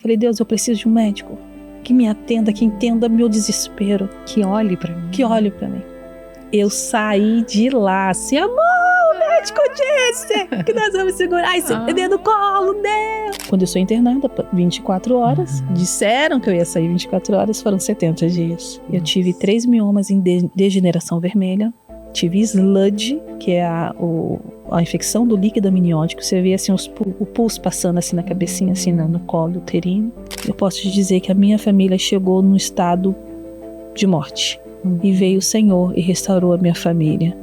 Falei, Deus, eu preciso de um médico que me atenda, que entenda meu desespero. Que olhe pra mim. Que olhe pra mim. Eu saí de lá assim, amor, o médico disse que nós vamos segurar esse bebê no colo, Deus. Quando eu sou internada, 24 horas, disseram que eu ia sair 24 horas, foram 70 dias. Eu tive 3 miomas em degeneração vermelha, tive sludge, que é a infecção do líquido amniótico. Você vê assim o pulso passando assim na cabecinha, assim no colo uterino. Eu posso te dizer que a minha família chegou num estado de morte. E veio o Senhor e restaurou a minha família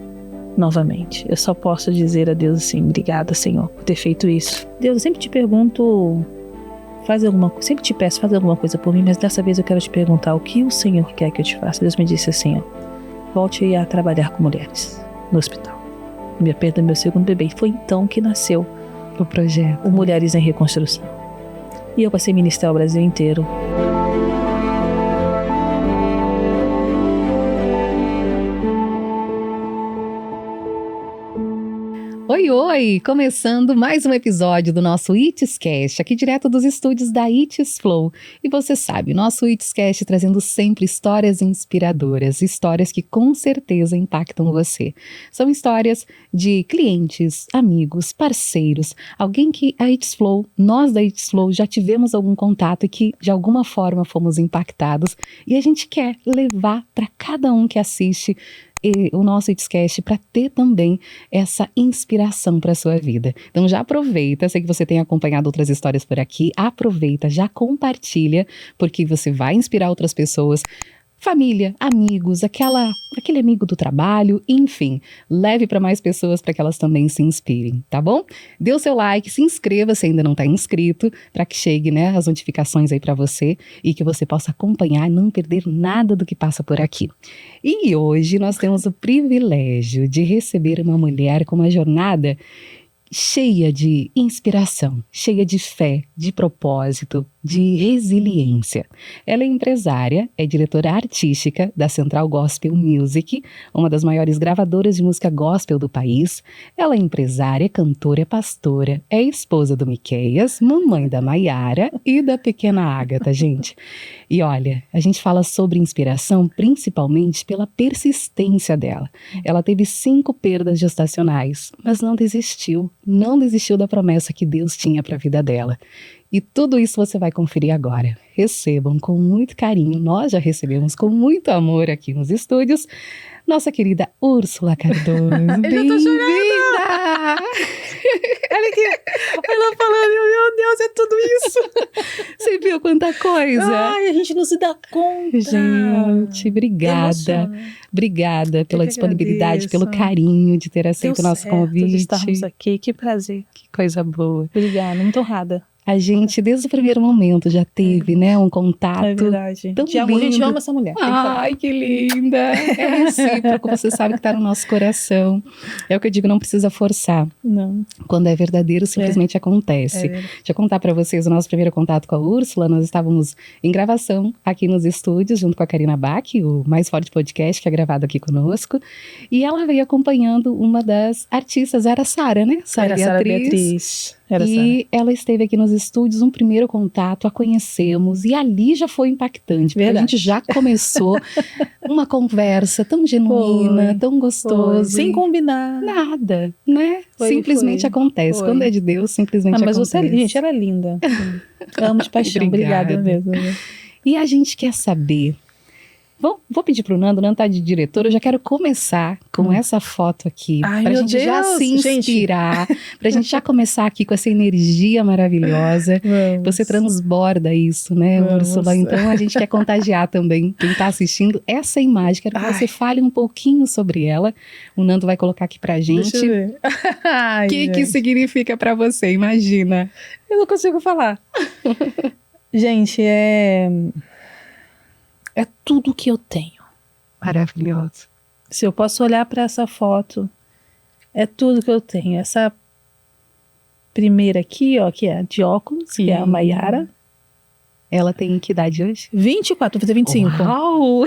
novamente. Eu só posso dizer a Deus assim, obrigada, Senhor, por ter feito isso. Deus, eu sempre te pergunto, sempre te peço, faz alguma coisa por mim, mas dessa vez eu quero te perguntar o que o Senhor quer que eu te faça. Deus me disse assim, volte a trabalhar com mulheres no hospital. Me perda meu segundo bebê. Foi então que nasceu o projeto, o Mulheres em Reconstrução. E eu passei a ministrar o Brasil inteiro. Oi, oi! Começando mais um episódio do nosso ITsCast, aqui direto dos estúdios da Its Flow. E você sabe, nosso ITsCast trazendo sempre histórias inspiradoras, histórias que com certeza impactam você. São histórias de clientes, amigos, parceiros, alguém que nós da Its Flow já tivemos algum contato e que de alguma forma fomos impactados. E a gente quer levar para cada um que assiste o nosso ITsCast para ter também essa inspiração para a sua vida. Então já aproveita, sei que você tem acompanhado outras histórias por aqui, aproveita, já compartilha, porque você vai inspirar outras pessoas, família, amigos, aquele amigo do trabalho, enfim, leve para mais pessoas para que elas também se inspirem, tá bom? Dê o seu like, se inscreva se ainda não está inscrito, para que chegue, né, as notificações aí para você e que você possa acompanhar e não perder nada do que passa por aqui. E hoje nós temos o privilégio de receber uma mulher com uma jornada cheia de inspiração, cheia de fé, de propósito, de resiliência. Ela é empresária, é diretora artística da Central Gospel Music, uma das maiores gravadoras de música gospel do país. Ela é empresária, cantora, pastora, é esposa do Miqueias, mamãe da Maiara e da pequena Ágata, gente. E olha, a gente fala sobre inspiração principalmente pela persistência dela. Ela teve 5 perdas gestacionais, mas não desistiu da promessa que Deus tinha para a vida dela. E tudo isso você vai conferir agora. Recebam com muito carinho, nós já recebemos com muito amor aqui nos estúdios, nossa querida Úrsula Cardoso. Bem-vinda! Olha aqui, ela falando, meu Deus, é tudo isso. Você viu quanta coisa? Ai, a gente não se dá conta. Gente, obrigada. Obrigada pela disponibilidade, pelo carinho de ter aceito o nosso convite. De estarmos aqui, que prazer. Que coisa boa. Obrigada, muito honrada. A gente, desde o primeiro momento, já teve, né, um contato. É verdade. Tão lindo. A gente ama essa mulher. Ai, que linda. É recíproco, você sabe que está no nosso coração. É o que eu digo, não precisa forçar. Não. Quando é verdadeiro, simplesmente acontece. Deixa eu contar para vocês o nosso primeiro contato com a Úrsula. Nós estávamos em gravação aqui nos estúdios, junto com a Karina Bach, o Mais Forte Podcast, que é gravado aqui conosco. E ela veio acompanhando uma das artistas, era a Sara, né? Sara Beatriz. Ela esteve aqui nos estúdios, um primeiro contato, a conhecemos e ali já foi impactante, porque a gente já começou uma conversa tão genuína, tão gostosa. Sem combinar. Nada, né? Simplesmente acontece. Quando é de Deus, simplesmente acontece. Mas você, gente, ela é linda. Amo de paixão. Obrigada mesmo. E a gente quer saber... Vou pedir pro Nando tá de diretor, eu já quero começar com essa foto aqui, pra gente já se inspirar, pra gente já começar aqui com essa energia maravilhosa. Você transborda isso, né, Úrsula? Então a gente quer contagiar também quem tá assistindo essa imagem, quero que você fale um pouquinho sobre ela. O Nando vai colocar aqui pra gente. Deixa eu ver. O que significa pra você, imagina? Eu não consigo falar. Gente, é tudo que eu tenho. Maravilhoso. Se eu posso olhar para essa foto, é tudo que eu tenho. Essa primeira aqui, ó, que é de óculos, que é a Maiara. Ela tem que idade hoje? 24, vou fazer 25. Uau!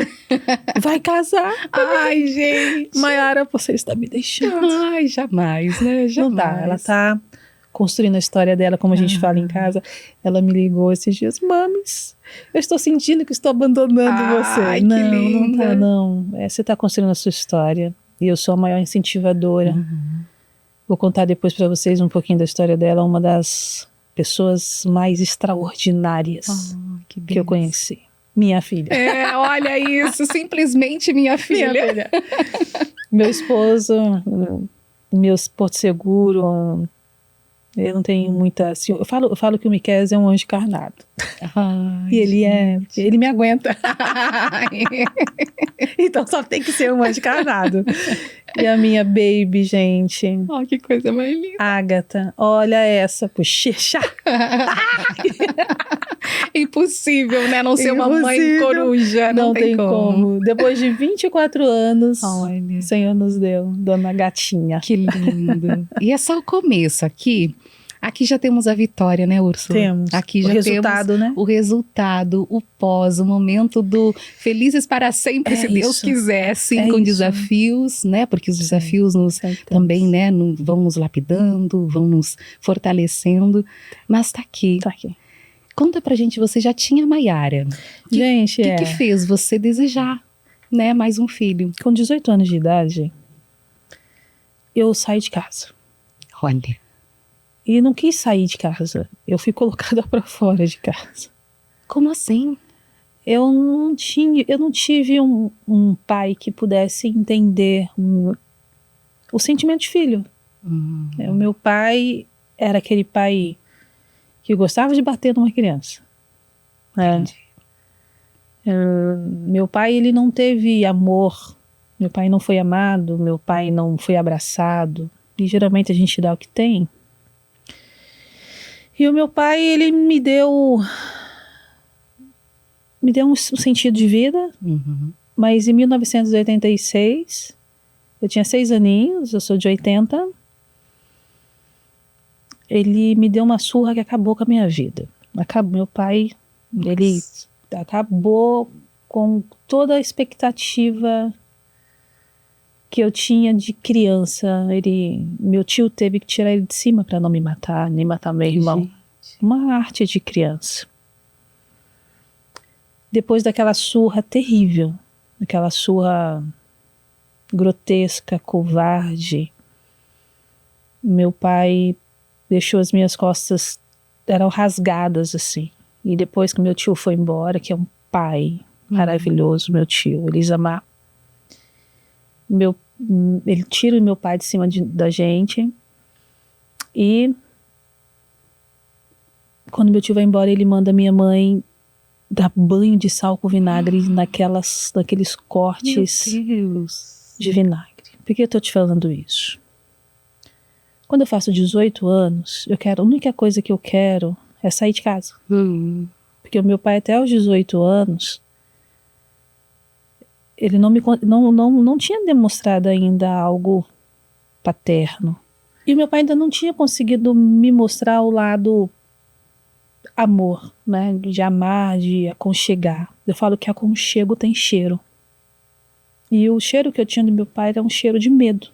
Vai casar. Ai, gente. Maiara, você está me deixando. Ai, jamais, né? Jamais. Não dá. Ela tá construindo a história dela, como a gente fala em casa. Ela me ligou esses dias, mames, eu estou sentindo que estou abandonando você. Ai, Não, que linda. não tá, não. Você está construindo a sua história e eu sou a maior incentivadora. Vou contar depois para vocês um pouquinho da história dela, uma das pessoas mais extraordinárias que eu conheci. Minha filha. Olha isso, simplesmente minha filha. Meu esposo, meu Porto Seguro, eu não tenho muita... Assim, eu falo que o Miquel é um anjo encarnado. Ai, E ele me aguenta. Então só tem que ser um anjo encarnado. E a minha baby, gente. Oh, que coisa mais linda. Ágata, olha essa, bochecha. Impossível, né? Não ser uma mãe coruja. Não tem como. Depois de 24 anos, o Senhor nos deu Dona Gatinha. Que lindo. E é só o começo aqui. Aqui já temos a vitória, né, Úrsula? Temos. Aqui já o resultado, temos, né? O resultado, o pós, o momento do felizes para sempre, se Deus quiser. Sim, com desafios, né? Porque os desafios também, né, vão nos lapidando, vão nos fortalecendo. Mas tá aqui. Tá aqui. Conta pra gente, você já tinha a Maiara. Gente, O que fez você desejar, né, mais um filho? Com 18 anos de idade, eu saí de casa. Olha. E não quis sair de casa. Eu fui colocada para fora de casa. Como assim? Eu não tive um pai que pudesse entender o sentimento de filho. O meu pai era aquele pai que gostava de bater numa criança. Meu pai, ele não teve amor. Meu pai não foi amado. Meu pai não foi abraçado. E geralmente a gente dá o que tem. E o meu pai, ele me deu um sentido de vida, mas em 1986, eu tinha 6 aninhos, eu sou de 80, ele me deu uma surra que acabou com a minha vida. Meu pai, ele acabou com toda a expectativa que eu tinha de criança. Meu tio teve que tirar ele de cima para não me matar, nem matar meu irmão. Uma arte de criança. Depois daquela surra terrível, aquela surra grotesca, covarde, meu pai deixou as minhas costas, eram rasgadas assim. E depois que meu tio foi embora, que é um pai maravilhoso, meu tio, Elisamar, ele tira o meu pai de cima da gente, e quando meu tio vai embora, ele manda minha mãe dar banho de sal com vinagre naqueles cortes de vinagre. Por que eu tô te falando isso? Quando eu faço 18 anos, a única coisa que eu quero é sair de casa. Porque o meu pai, até os 18 anos, ele não tinha demonstrado ainda algo paterno. E o meu pai ainda não tinha conseguido me mostrar o lado amor, né? De amar, de aconchegar. Eu falo que aconchego tem cheiro. E o cheiro que eu tinha do meu pai era um cheiro de medo.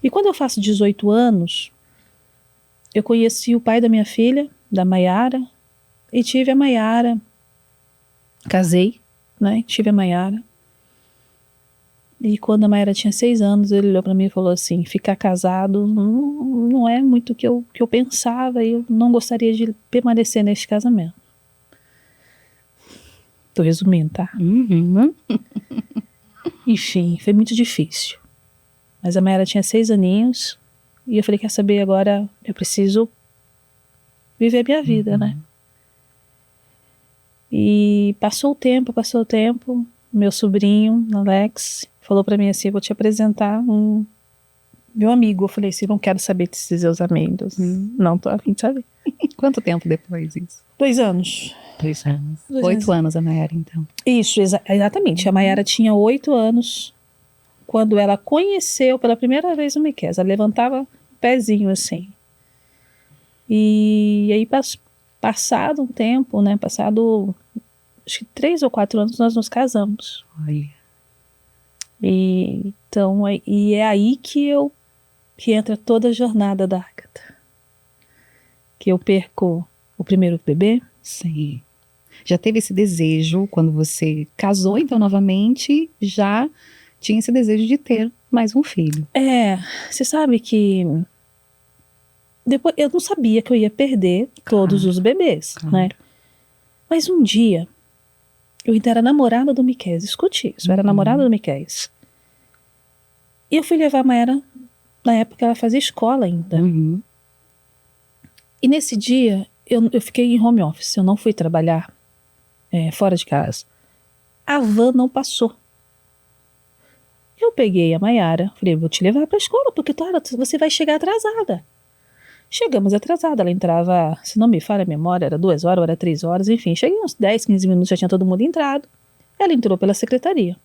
E quando eu faço 18 anos, eu conheci o pai da minha filha, da Maiara, e tive a Maiara. Casei, né? Tive a Maiara. E quando a Maiara tinha 6 anos, ele olhou para mim e falou assim: ficar casado não é muito o que eu pensava, e eu não gostaria de permanecer neste casamento. Tô resumindo, tá? Enfim, foi muito difícil. Mas a Maiara tinha 6 aninhos, e eu falei: quer saber, agora eu preciso viver minha vida, né? E passou o tempo, meu sobrinho, Alex, falou pra mim assim: eu vou te apresentar meu amigo. Eu falei assim: não quero saber desses seus amigos. Não tô a fim de saber. Quanto tempo depois isso? 2 anos. 2 anos. 8 anos a Maiara, então. Isso, exatamente. A Maiara tinha 8 anos quando ela conheceu pela primeira vez o Miquel. Ela levantava o pezinho assim. E aí, passado um tempo, né? Passado acho que 3 ou 4 anos, nós nos casamos. Olha. E é aí que entra toda a jornada da Ágata. que eu perco o primeiro bebê. Sim. Já teve esse desejo quando você casou, então, novamente, já tinha esse desejo de ter mais um filho. Você sabe que depois eu não sabia que eu ia perder todos os bebês, né? Mas um dia, eu ainda era namorada do Miquel, escute isso, eu era namorada do Miquel. E eu fui levar a Mayara, na época ela fazia escola ainda. E nesse dia, eu fiquei em home office, eu não fui trabalhar fora de casa. A van não passou. Eu peguei a Mayara, falei, vou te levar para a escola, porque você vai chegar atrasada. Chegamos atrasada, ela entrava, se não me falha a memória, era 2 horas, era 3 horas, enfim, cheguei uns 10, 15 minutos, já tinha todo mundo entrado. Ela entrou pela secretaria.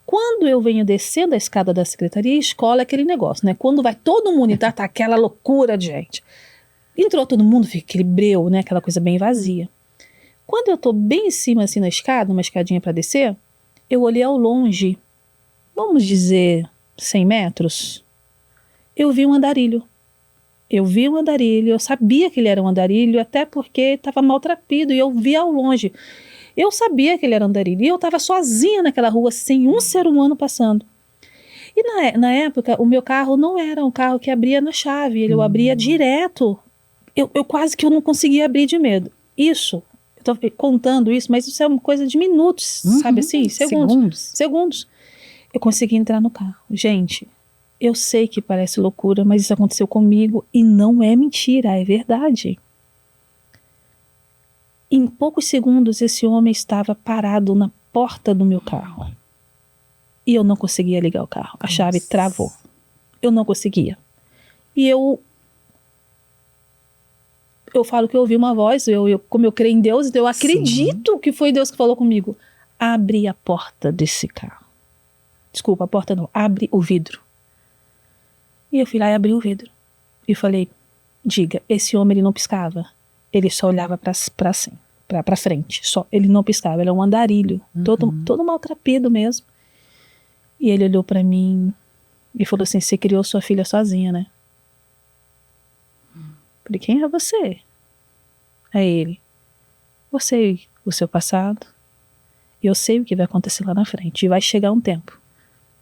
Quando eu venho descendo a escada da secretaria, escola é aquele negócio, né? Quando vai todo mundo entrar, tá aquela loucura de gente. Entrou todo mundo, fica aquele breu, né? Aquela coisa bem vazia. Quando eu tô bem em cima, assim, na escada, uma escadinha para descer, eu olhei ao longe, vamos dizer 100 metros, eu vi um andarilho. Eu sabia que ele era um andarilho, até porque estava maltrapilho, e eu vi ao longe. Eu sabia que ele era andarilho, e eu estava sozinha naquela rua, sem um ser humano passando. E na época, o meu carro não era um carro que abria na chave, ele abria direto. Eu quase que eu não conseguia abrir de medo. Isso, eu estou contando isso, mas isso é uma coisa de minutos, sabe assim? Segundos. Eu consegui entrar no carro. Gente, eu sei que parece loucura, mas isso aconteceu comigo e não é mentira, é verdade. Em poucos segundos, esse homem estava parado na porta do meu carro. E eu não conseguia ligar o carro. A chave travou. Eu não conseguia. E eu falo que eu ouvi uma voz, como eu creio em Deus, eu acredito que foi Deus que falou comigo. Abre a porta desse carro. Desculpa, a porta não. Abre o vidro. E eu fui lá e abri o vidro. E falei, diga, esse homem ele não piscava. Ele só olhava pra frente. Só. Ele não piscava, ele é um andarilho. Todo maltrapilho mesmo. E ele olhou pra mim e falou assim, você criou sua filha sozinha, né? Falei, quem é você? É ele. Eu sei o seu passado. E eu sei o que vai acontecer lá na frente. E vai chegar um tempo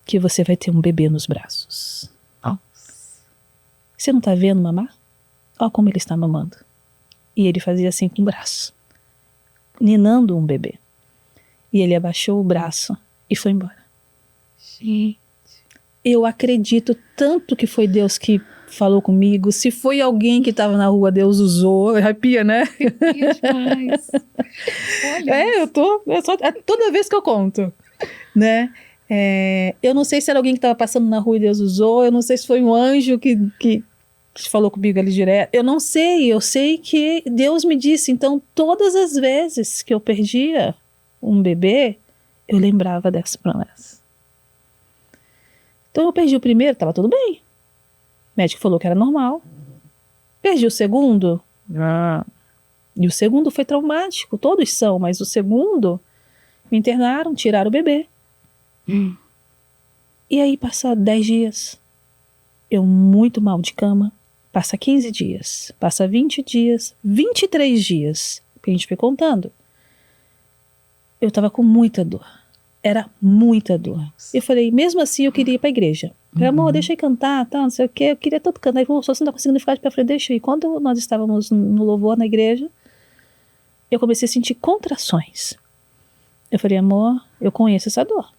que você vai ter um bebê nos braços. Você não tá vendo mamar? Olha como ele está mamando. E ele fazia assim com o braço, ninando um bebê. E ele abaixou o braço e foi embora. Gente. Eu acredito tanto que foi Deus que falou comigo. Se foi alguém que estava na rua, Deus usou. Arrepia, né? Arrepia demais. Olha toda vez que eu conto, né? Eu não sei se era alguém que estava passando na rua e Deus usou. Eu não sei se foi um anjo que falou comigo ali direto. Eu não sei. Eu sei que Deus me disse. Então, todas as vezes que eu perdia um bebê, eu lembrava dessa promessa. Então, eu perdi o primeiro, estava tudo bem. O médico falou que era normal. Perdi o segundo. E o segundo foi traumático. Todos são, mas o segundo me internaram, tiraram o bebê. E aí, passa 10 dias. Eu muito mal de cama. Passa 15 dias. Passa 20 dias. 23 dias. Que a gente foi contando. Eu estava com muita dor. Era muita dor. Eu falei, mesmo assim eu queria ir para a igreja. Falei, amor, deixa eu cantar, tá, não sei o quê. Eu queria tanto cantar. Ele falou, você não está conseguindo ficar de pé. Eu falei, deixa eu ir. Quando nós estávamos no louvor na igreja, eu comecei a sentir contrações. Eu falei, amor, eu conheço essa dor.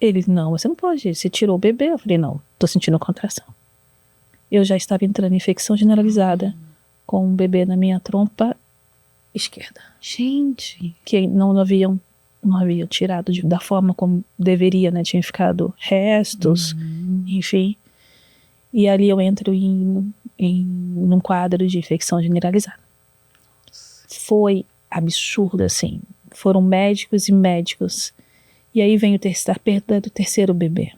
Ele, não, você não pode. Você tirou o bebê. Eu falei, não, tô sentindo contração. Eu já estava entrando em infecção generalizada com um bebê na minha trompa esquerda. Gente. Que não haviam tirado da forma como deveria, né? Tinha ficado restos, enfim. E ali eu entro num quadro de infecção generalizada. Foi absurdo, assim. Foram médicos e médicos. E aí vem a perda do terceiro bebê.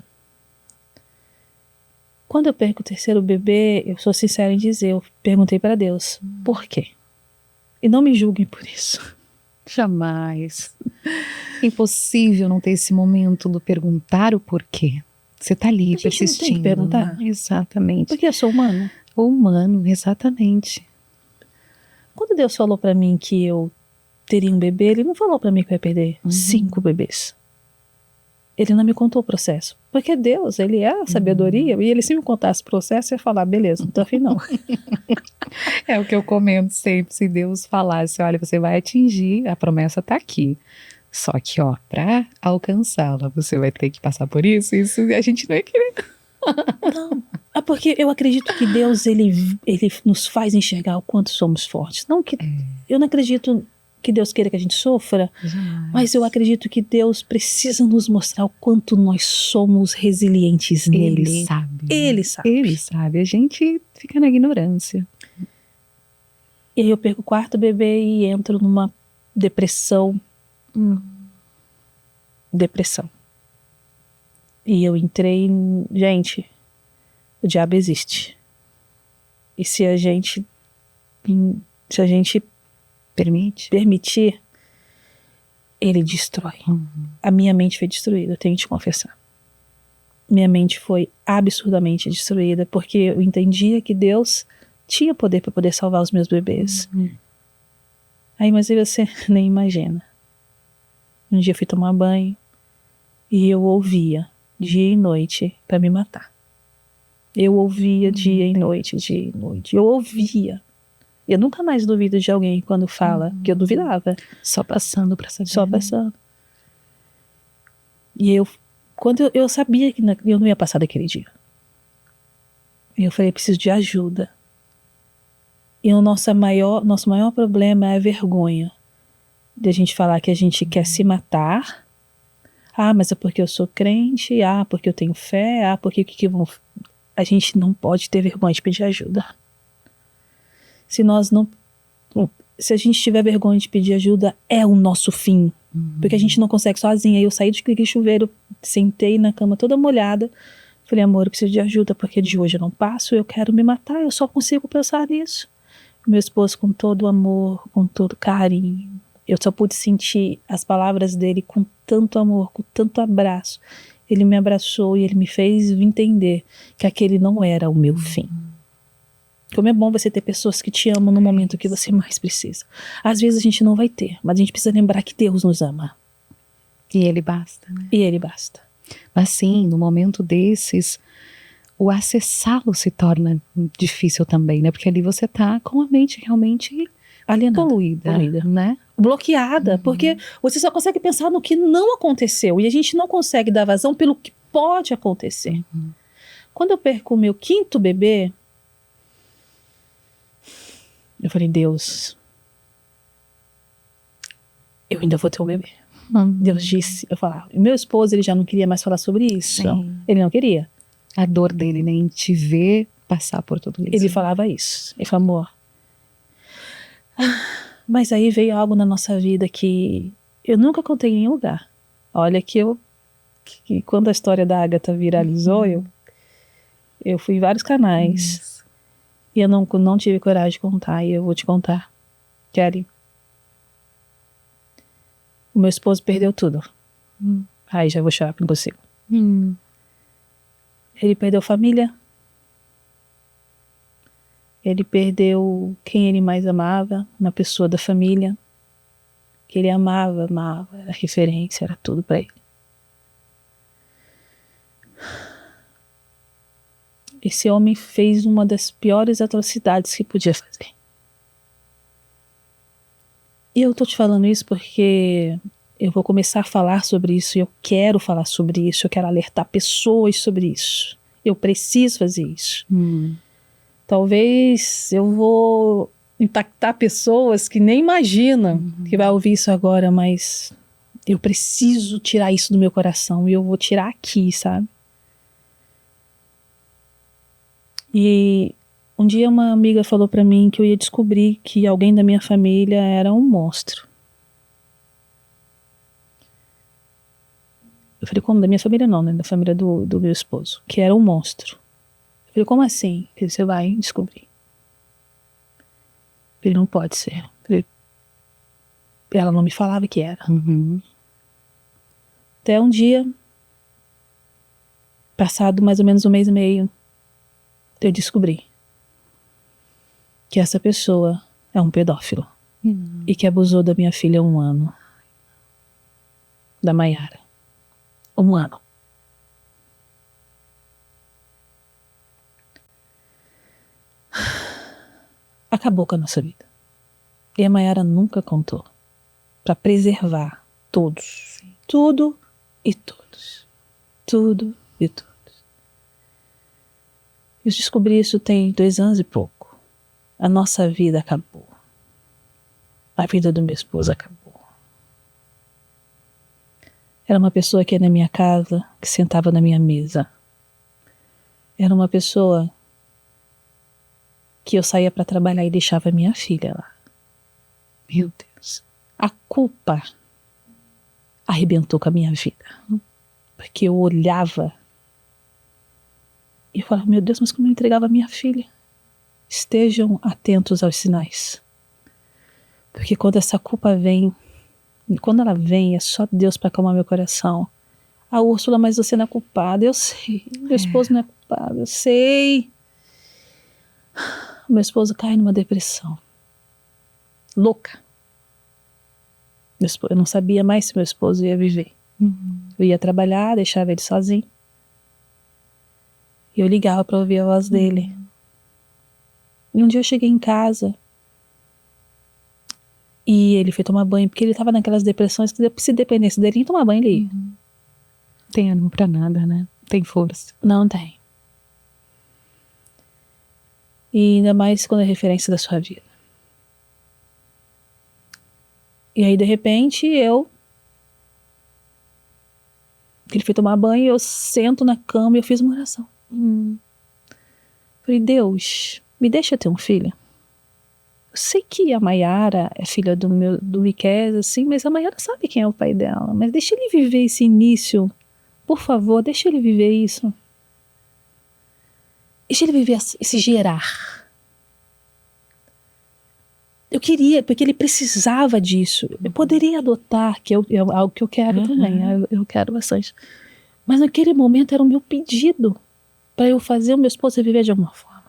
Quando eu perco o terceiro bebê, eu sou sincera em dizer, eu perguntei para Deus, por quê? E não me julguem por isso. Jamais. Impossível não ter esse momento do perguntar o porquê. Você tá ali persistindo. Não tem que perguntar. Exatamente. Porque eu sou humano. Humano, exatamente. Quando Deus falou pra mim que eu teria um bebê, ele não falou pra mim que eu ia perder 5 bebês. Ele não me contou o processo. Porque Deus, ele é a sabedoria, e ele se me contasse o processo, eu ia falar, beleza, não tô afim não. É o que eu comento sempre, se Deus falasse, olha, você vai atingir, a promessa tá aqui. Só que, ó, pra alcançá-la, você vai ter que passar por isso, a gente não ia querer. Não, é porque eu acredito que Deus, ele nos faz enxergar o quanto somos fortes. Não que, eu não acredito que Deus queira que a gente sofra, mas eu acredito que Deus precisa nos mostrar o quanto nós somos resilientes nele. Ele sabe. Ele sabe. Ele sabe, a gente fica na ignorância. E aí eu perco o 4º bebê e entro numa depressão. Depressão. E eu entrei, gente, o diabo existe. E se a gente permitir, ele destrói. A minha mente foi destruída, eu tenho que te confessar. Minha mente foi absurdamente destruída, porque eu entendia que Deus tinha poder para poder salvar os meus bebês. Aí, mas aí você nem imagina. Um dia eu fui tomar banho e eu ouvia dia e noite para me matar. Eu ouvia dia e noite, dia e noite. Eu ouvia. Eu nunca mais duvido de alguém quando fala, que eu duvidava. Só passando para saber. Só passando. E quando eu sabia que eu não ia passar daquele dia. Eu falei, preciso de ajuda. E o nosso maior problema é a vergonha. De a gente falar que a gente quer se matar. Ah, mas é porque eu sou crente. Ah, porque eu tenho fé. Ah, porque que vão... A gente não pode ter vergonha de pedir ajuda. Se a gente tiver vergonha de pedir ajuda, é o nosso fim. Porque a gente não consegue sozinha. Aí eu saí do chuveiro, sentei na cama toda molhada. Falei, amor, eu preciso de ajuda, porque de hoje eu não passo, eu quero me matar, eu só consigo pensar nisso. Meu esposo, com todo amor, com todo carinho, eu só pude sentir as palavras dele com tanto amor, com tanto abraço. Ele me abraçou e ele me fez entender que aquele não era o meu fim. Como é bom você ter pessoas que te amam no momento que você mais precisa. Às vezes a gente não vai ter, mas a gente precisa lembrar que Deus nos ama. E ele basta, né? E ele basta. Mas sim, no momento desses, o acessá-lo se torna difícil também, né? Porque ali você tá com a mente realmente alienada, poluída, né? Bloqueada, porque você só consegue pensar no que não aconteceu e a gente não consegue dar vazão pelo que pode acontecer. Quando eu perco o meu 5º bebê, eu falei, Deus, eu ainda vou ter um bebê. Deus disse, eu falava, meu esposo, ele já não queria mais falar sobre isso. Sim. Ele não queria. A dor dele, né, em te ver passar por tudo isso. Ele falava isso. Ele falou, amor, mas aí veio algo na nossa vida que eu nunca contei em nenhum lugar. Olha que quando a história da Agatha viralizou, eu fui em vários canais e eu não tive coragem de contar, e eu vou te contar. Kelly, o meu esposo perdeu tudo. Aí já vou chorar porque não consigo. Ele perdeu família. Ele perdeu quem ele mais amava, uma pessoa da família, que ele amava, era referência, era tudo para ele. Esse homem fez uma das piores atrocidades que podia fazer. E eu tô te falando isso porque eu vou começar a falar sobre isso, e eu quero falar sobre isso, eu quero alertar pessoas sobre isso. Eu preciso fazer isso. Talvez eu vou impactar pessoas que nem imaginam que vai ouvir isso agora, mas eu preciso tirar isso do meu coração e eu vou tirar aqui, sabe? E um dia uma amiga falou pra mim que eu ia descobrir que alguém da minha família era um monstro. Eu falei, como? Da minha família não, né? Da família do meu esposo, que era um monstro. Eu falei, como assim? Ele, você vai descobrir. Ele não pode ser. Eu falei, ela não me falava que era. Até um dia, passado mais ou menos 1 mês e meio, eu descobri que essa pessoa é um pedófilo. E que abusou da minha filha há 1 ano. Da Maiara. 1 ano. Acabou com a nossa vida. E a Maiara nunca contou. Para preservar todos. Sim. Tudo e todos. Tudo e todos. Eu descobri isso tem 2 anos e pouco. A nossa vida acabou. A vida do meu esposo acabou. Era uma pessoa que ia na minha casa, que sentava na minha mesa. Era uma pessoa que eu saía para trabalhar e deixava minha filha lá. Meu Deus. A culpa arrebentou com a minha vida. Porque eu olhava e eu falava, meu Deus, mas como eu entregava a minha filha? Estejam atentos aos sinais. Porque quando essa culpa vem, quando ela vem, é só Deus para acalmar meu coração. Ah, Úrsula, mas você não é culpada. Eu sei. Meu esposo não é culpado. Eu sei. Meu esposo cai numa depressão. Louca. Eu não sabia mais se meu esposo ia viver. Eu ia trabalhar, deixava ele sozinho. E eu ligava para ouvir a voz dele. E um dia eu cheguei em casa e ele foi tomar banho, porque ele estava naquelas depressões que se dependesse dele, nem tomar banho ele ia. Tem ânimo pra nada, né? Tem força. Não tem. E ainda mais quando é referência da sua vida. E aí, de repente, ele foi tomar banho, eu sento na cama e eu fiz uma oração. Falei, Deus, me deixa ter um filho. Eu sei que a Maiara é filha do Miquel, assim, mas a Maiara sabe quem é o pai dela. Mas deixa ele viver esse início. Por favor, deixa ele viver isso. Deixa ele viver esse gerar. Eu queria, porque ele precisava disso. Eu poderia adotar, que é algo que eu quero também. Eu quero bastante. Mas naquele momento era o meu pedido para eu fazer o meu esposo viver de alguma forma.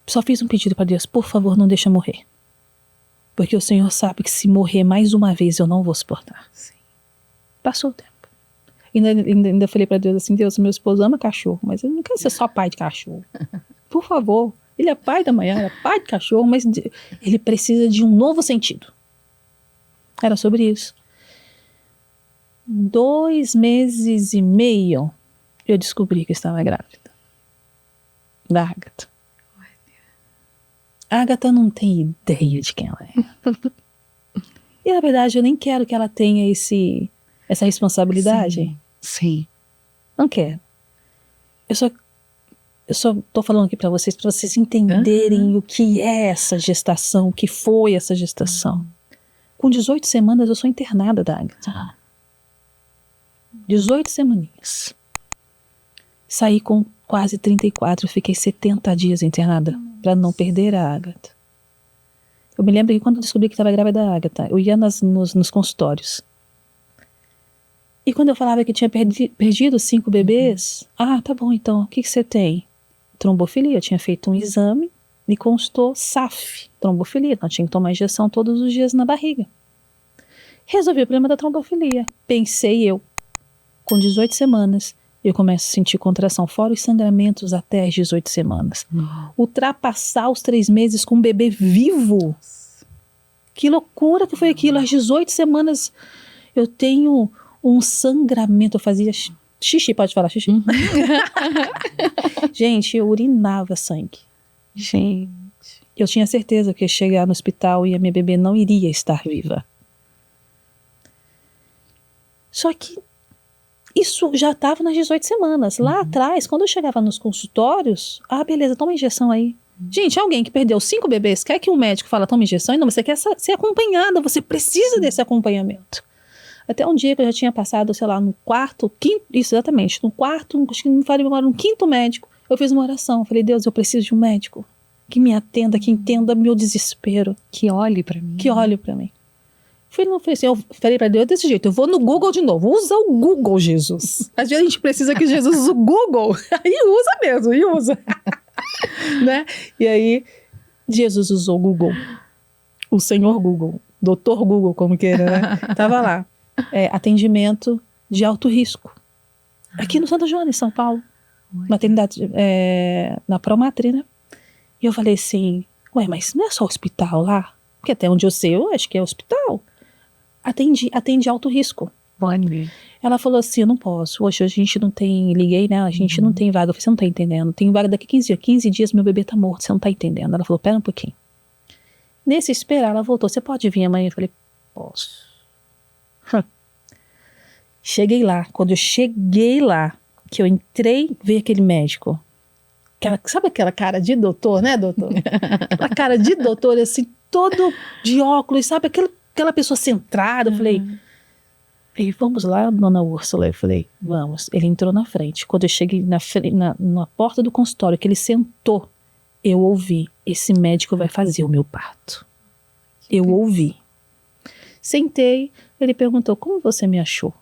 Só fiz um pedido para Deus, por favor, não deixa morrer. Porque o Senhor sabe que se morrer mais uma vez eu não vou suportar. Sim. Passou o tempo. Ainda falei para Deus assim, Deus, meu esposo ama cachorro, mas eu não quero ser só pai de cachorro. Por favor, ele é pai da Maiara, pai de cachorro, mas ele precisa de um novo sentido. Era sobre isso. 2 meses e meio eu descobri que estava grávida. Da Ágata. A Ágata não tem ideia de quem ela é. E na verdade eu nem quero que ela tenha essa responsabilidade. Sim. Não quero. Eu só tô falando aqui para vocês entenderem o que é essa gestação, o que foi essa gestação. Com 18 semanas eu sou internada da Ágata. 18 semaninhas. Saí com quase 34, fiquei 70 dias internada para não perder a Ágata. Eu me lembro que quando eu descobri que estava grávida da Ágata, eu ia nos consultórios. E quando eu falava que tinha perdido 5 bebês, tá bom, então, o que você tem? Trombofilia. Eu tinha feito um exame e constou SAF, trombofilia. Então, eu tinha que tomar injeção todos os dias na barriga. Resolvi o problema da trombofilia. Pensei eu, com 18 semanas, eu começo a sentir contração, fora os sangramentos até as 18 semanas. Ultrapassar os 3 meses com um bebê vivo. Que loucura que foi aquilo. Às 18 semanas eu tenho um sangramento. Eu fazia xixi, pode falar xixi? Gente, eu urinava sangue. Gente. Eu tinha certeza que ia chegar no hospital e a minha bebê não iria estar viva. Só que isso já estava nas 18 semanas. Lá atrás, quando eu chegava nos consultórios, beleza, toma injeção aí. Gente, alguém que perdeu 5 bebês quer que um médico fala, toma injeção? E não, você quer ser acompanhada, você precisa desse acompanhamento. Até um dia que eu já tinha passado, sei lá, no 4º, 5º, isso exatamente, no 4º, acho que não me falei agora, no 5º médico, eu fiz uma oração. Eu falei, Deus, eu preciso de um médico que me atenda, que entenda meu desespero. Que olhe pra mim. Que olhe pra mim. Eu falei pra Deus desse jeito, eu vou no Google de novo, usa o Google, Jesus. Às vezes a gente precisa que Jesus use o Google, aí usa mesmo, e usa. Né? E aí, Jesus usou o Google. O senhor Google. Doutor Google, como queira, né? Tava lá. Atendimento de alto risco. Aqui no Santa Joana, em São Paulo. Maternidade, na Promatri, né? E eu falei assim, ué, mas não é só hospital lá? Porque até onde eu sei, eu acho que é hospital. Atende alto risco. Bonnie. Ela falou assim, eu não posso, hoje a gente não tem, liguei, né, a gente não tem vaga. Eu falei, você não tá entendendo, tem vaga daqui 15 dias, 15 dias meu bebê tá morto, você não tá entendendo. Ela falou, pera um pouquinho. Nesse esperar, ela voltou, você pode vir amanhã? Eu falei, posso. Cheguei lá, quando eu cheguei lá, que eu entrei, veio aquele médico. Sabe aquela cara de doutor, né, doutor? Aquela cara de doutor, assim, todo de óculos, sabe? Aquela pessoa centrada. Eu falei, vamos lá, dona Úrsula. Eu falei, vamos. Ele entrou na frente. Quando eu cheguei na porta do consultório, que ele sentou, eu ouvi, esse médico vai fazer o meu parto. Eu ouvi. Sentei, ele perguntou, como você me achou?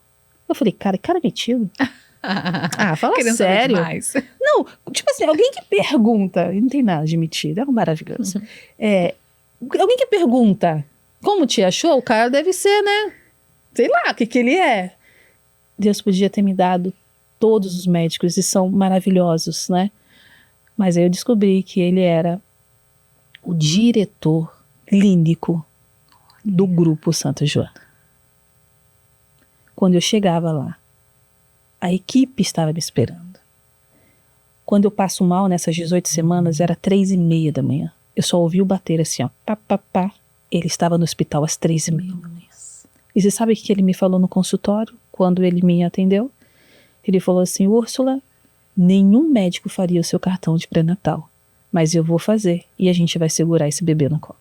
Eu falei, cara metido. Fala sério. Não, tipo assim, alguém que pergunta, não tem nada de mentira, é um maravilhoso. Alguém que pergunta, como te achou? O cara deve ser, né? Sei lá, o que ele é. Deus podia ter me dado todos os médicos e são maravilhosos, né? Mas aí eu descobri que ele era o diretor clínico do Grupo Santa Joana. Quando eu chegava lá, a equipe estava me esperando. Quando eu passo mal nessas 18 semanas, era 3h30 da manhã. Eu só ouvi o bater assim, ó, pá, pá, pá. Ele estava no hospital às 3h30 da manhã. E você sabe o que ele me falou no consultório, quando ele me atendeu? Ele falou assim, Úrsula, nenhum médico faria o seu cartão de pré-natal, mas eu vou fazer, e a gente vai segurar esse bebê no colo.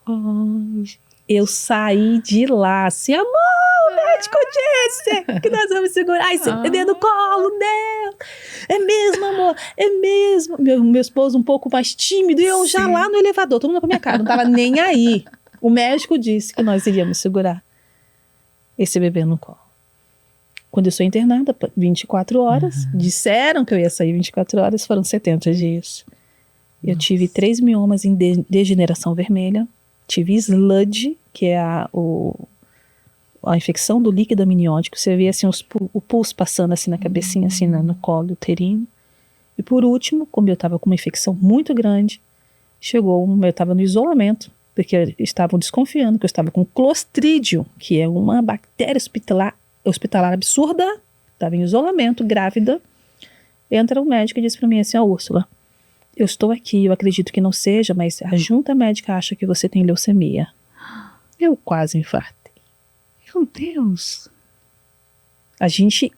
Eu saí de lá, assim, amor, o médico disse que nós vamos segurar esse bebê no colo, Deus. É mesmo, amor, é mesmo. Meu esposo um pouco mais tímido, e eu já lá no elevador, todo mundo pra minha cara, não tava nem aí. O médico disse que nós iríamos segurar esse bebê no colo. Quando eu sou internada, 24 horas, disseram que eu ia sair 24 horas, foram 70 dias. Eu tive 3 miomas em degeneração vermelha, tive SLUD, que é a infecção do líquido amniótico, você vê assim o pulso passando assim na cabecinha, assim no colo uterino. E por último, como eu estava com uma infecção muito grande, eu estava no isolamento, porque estavam desconfiando que eu estava com Clostridium, que é uma bactéria hospitalar absurda, estava em isolamento, grávida. Entra um médico e diz para mim assim, Úrsula, eu estou aqui, eu acredito que não seja, mas a junta médica acha que você tem leucemia. Eu quase infartei. Meu Deus. A gente,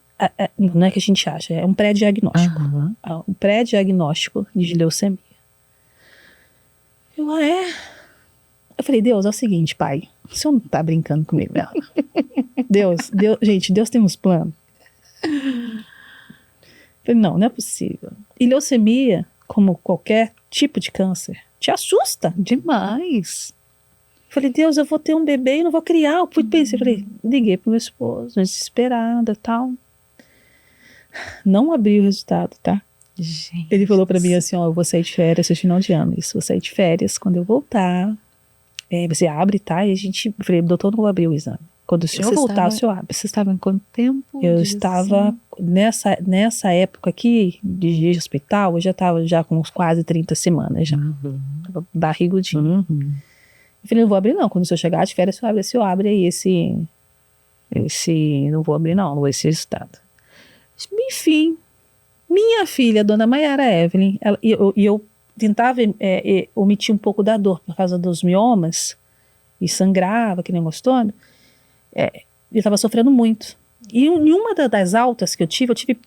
não é que a gente acha, é um pré-diagnóstico. Um pré-diagnóstico de leucemia. Eu falei, Deus, é o seguinte, pai, o senhor não tá brincando comigo, não. Deus, gente, Deus tem uns planos. Eu falei, não é possível. E leucemia, como qualquer tipo de câncer, te assusta demais. Eu falei, Deus, eu vou ter um bebê e não vou criar. Eu pensei, liguei pro meu esposo, desesperada e tal. Não abri o resultado, tá? Gente, ele falou pra mim assim, eu vou sair de férias esse final de ano. Vou sair de férias, quando eu voltar, você abre, tá? E eu falei, doutor, não vou abrir o exame. Quando o senhor voltar, o senhor abre. Você estava em quanto tempo? Eu estava, nessa época aqui, de hospital, eu já estava com uns quase 30 semanas já. Tava barrigudinho. Eu falei, não vou abrir não. Quando o senhor chegar de férias, o senhor abre aí esse não vou abrir não, esse resultado. Enfim, minha filha, dona Mayara Evelyn, eu tentava omitir um pouco da dor por causa dos miomas, e sangrava, que nem gostando. Eu estava sofrendo muito. E em uma das altas que eu tive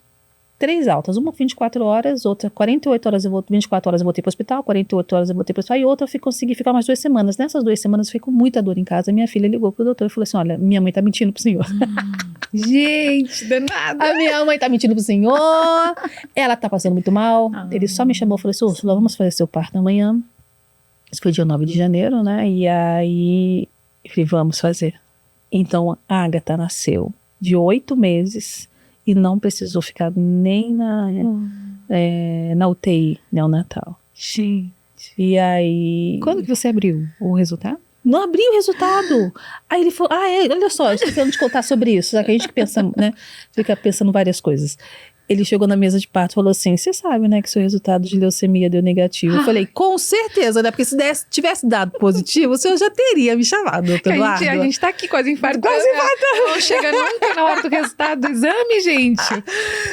3 altas. Uma 24 horas, outra 48 horas, 24 horas eu voltei para o hospital, 48 horas eu voltei para o hospital, e outra eu consegui ficar mais 2 semanas. Nessas 2 semanas eu fiquei com muita dor em casa. Minha filha ligou pro doutor e falou assim, olha, minha mãe tá mentindo pro senhor. Gente, danada. A minha mãe tá mentindo pro senhor, ela tá passando muito mal. Ele só me chamou e falou assim, Úrsula, vamos fazer seu parto amanhã. Isso foi dia 9 de janeiro, né? E aí, eu falei, vamos fazer. Então, a Agatha nasceu de 8 meses e não precisou ficar nem na UTI neonatal. Gente. E aí... Quando que você abriu o resultado? Não abri o resultado. Aí ele falou, olha só, esquecendo de contar sobre isso, já que a gente pensa, né, fica pensando várias coisas. Ele chegou na mesa de parto e falou assim, você sabe, né, que seu resultado de leucemia deu negativo. Eu falei, com certeza, né, porque se tivesse dado positivo, o senhor já teria me chamado, doutor Eduardo. A gente tá aqui quase infartando. Não chega nunca na hora do resultado do exame, gente.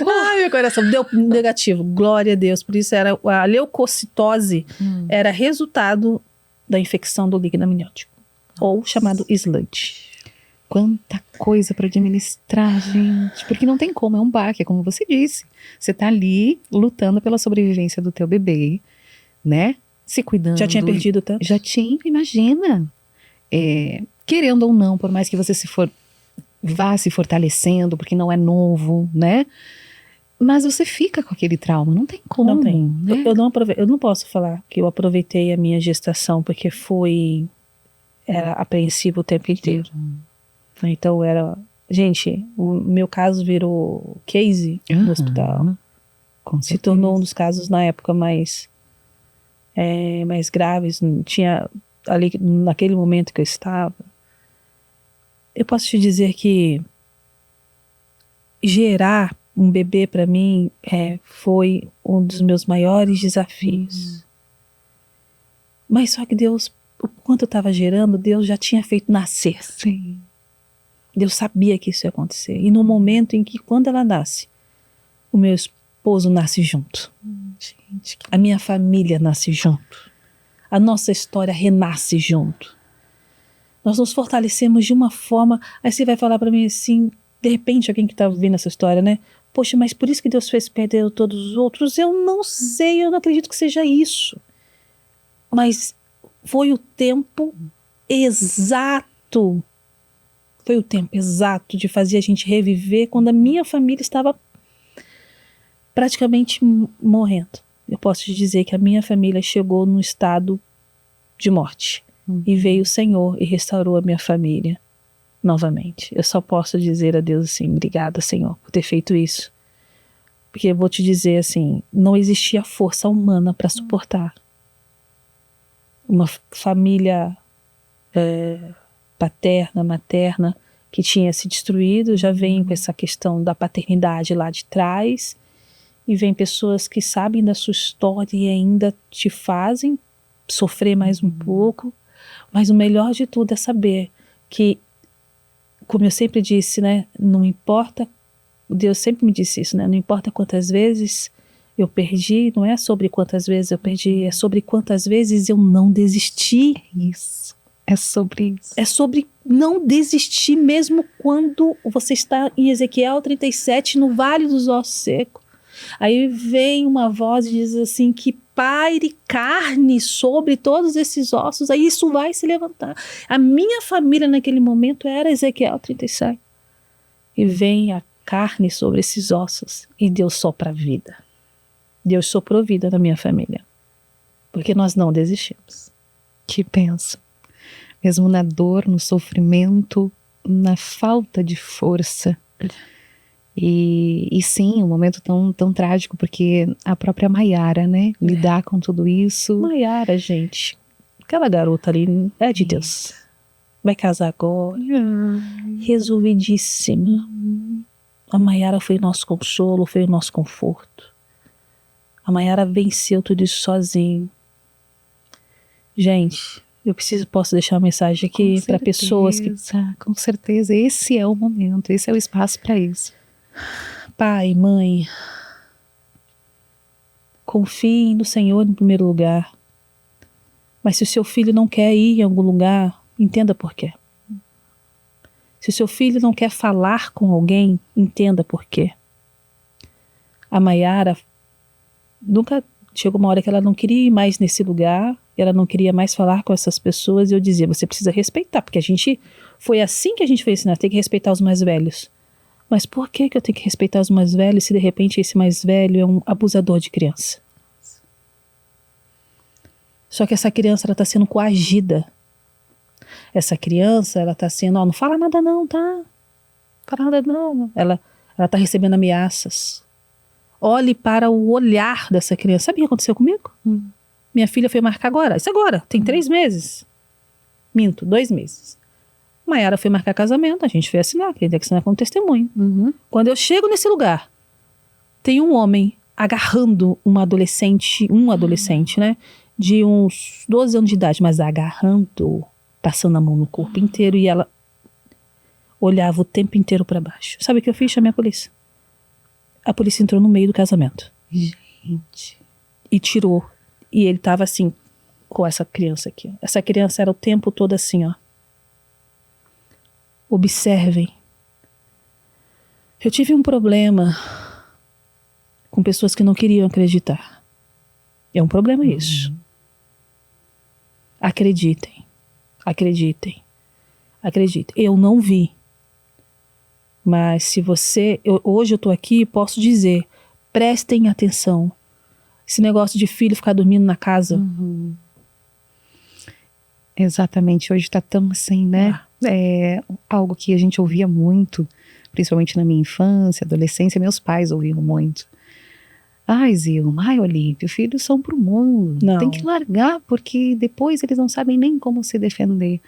Ai, meu coração, deu negativo, glória a Deus. Por isso era a leucocitose, era resultado da infecção do líquido amniótico, ou chamado SLUT. Quanta coisa para administrar, gente. Porque não tem como, é um baque, é como você disse. Você tá ali lutando pela sobrevivência do teu bebê, né? Se cuidando. Já tinha perdido tanto? Já tinha, imagina. Querendo ou não, por mais que você vá se fortalecendo, porque não é novo, né? Mas você fica com aquele trauma, não tem como. Não tem. Né? Eu não posso falar que eu aproveitei a minha gestação, porque era apreensivo o tempo inteiro. Então era... Gente, o meu caso virou case no hospital. Se tornou um dos casos na época mais graves. Tinha ali, naquele momento que eu estava. Eu posso te dizer que gerar um bebê para mim foi um dos meus maiores desafios. Mas só que Deus, enquanto eu estava gerando, Deus já tinha feito nascer. Sim. Deus sabia que isso ia acontecer. E no momento em que, quando ela nasce, o meu esposo nasce junto. Gente, a minha família nasce junto. A nossa história renasce junto. Nós nos fortalecemos de uma forma... Aí você vai falar para mim assim, de repente, alguém que está ouvindo essa história, né? Poxa, mas por isso que Deus fez perder todos os outros? Eu não sei, eu não acredito que seja isso. Mas foi o tempo exato. Foi o tempo exato de fazer a gente reviver quando a minha família estava praticamente morrendo. Eu posso te dizer que a minha família chegou num estado de morte. E veio o Senhor e restaurou a minha família novamente. Eu só posso dizer a Deus assim, obrigada, Senhor, por ter feito isso. Porque eu vou te dizer assim, não existia força humana para suportar uma família paterna, materna, que tinha se destruído, já vem com essa questão da paternidade lá de trás, e vem pessoas que sabem da sua história e ainda te fazem sofrer mais um pouco, mas o melhor de tudo é saber que, como eu sempre disse, né, não importa, Deus sempre me disse isso, né, não importa quantas vezes eu perdi, não é sobre quantas vezes eu perdi, é sobre quantas vezes eu não desisti. Isso. É sobre isso. É sobre não desistir mesmo quando você está em Ezequiel 37, no Vale dos Ossos Secos. Aí vem uma voz e diz assim, que paire carne sobre todos esses ossos, aí isso vai se levantar. A minha família naquele momento era Ezequiel 37. E vem a carne sobre esses ossos e Deus sopra a vida. Deus soprou vida na minha família. Porque nós não desistimos. Que pensa. Mesmo na dor, no sofrimento, na falta de força. E sim, um momento tão trágico, porque a própria Maiara, né, lidar com tudo isso. Maiara, gente, aquela garota ali é de Deus. Vai casar agora. Resolvidíssima. A Maiara foi o nosso consolo, foi o nosso conforto. A Maiara venceu tudo isso sozinho. Gente, eu posso deixar uma mensagem aqui para pessoas que... Com certeza, esse é o momento, esse é o espaço para isso. Pai, mãe, confiem no Senhor em primeiro lugar. Mas se o seu filho não quer ir em algum lugar, entenda por quê. Se o seu filho não quer falar com alguém, entenda por quê. A Maiara nunca chegou uma hora que ela não queria ir mais nesse lugar, ela não queria mais falar com essas pessoas, e eu dizia, você precisa respeitar, porque foi assim que a gente foi ensinar, tem que respeitar os mais velhos. Mas por que eu tenho que respeitar os mais velhos se de repente esse mais velho é um abusador de criança? Só que essa criança ela está sendo coagida. Essa criança ela está sendo, não fala nada não, tá? Não fala nada não. Ela está recebendo ameaças. Olhe para o olhar dessa criança. Sabe o que aconteceu comigo? Minha filha foi marcar agora. Isso agora, tem 3 meses. Minto, 2 meses. Maiara foi marcar casamento, a gente foi assinar, que ele tem que assinar como testemunho. Quando eu chego nesse lugar, tem um homem agarrando um adolescente, né? De uns 12 anos de idade, mas agarrando, passando a mão no corpo inteiro, e ela olhava o tempo inteiro para baixo. Sabe o que eu fiz? Chamei a polícia. A polícia entrou no meio do casamento. Gente. E tirou. E ele tava assim, com essa criança aqui. Essa criança era o tempo todo assim, ó. Observem. Eu tive um problema com pessoas que não queriam acreditar. É um problema isso. Acreditem. Acreditem. Acreditem. Eu não vi. Mas se você... hoje eu tô aqui e posso dizer, prestem atenção. Esse negócio de filho ficar dormindo na casa. Exatamente. Hoje tá tão assim, né? É algo que a gente ouvia muito, principalmente na minha infância, adolescência, meus pais ouviam muito. Ai, Zilma, ai, Olívio, filhos são pro mundo. Não. Tem que largar, porque depois eles não sabem nem como se defender.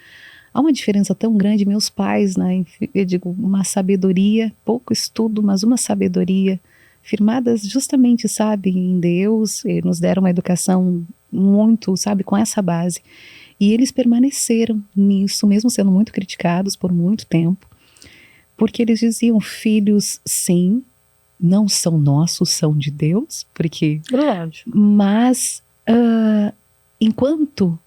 Há uma diferença tão grande, meus pais, né? Eu digo, uma sabedoria, pouco estudo, mas uma sabedoria, firmadas justamente, sabe, em Deus, nos deram uma educação muito, sabe, com essa base. E eles permaneceram nisso, mesmo sendo muito criticados por muito tempo, porque eles diziam, filhos, sim, não são nossos, são de Deus, porque... Lógico. Mas, enquanto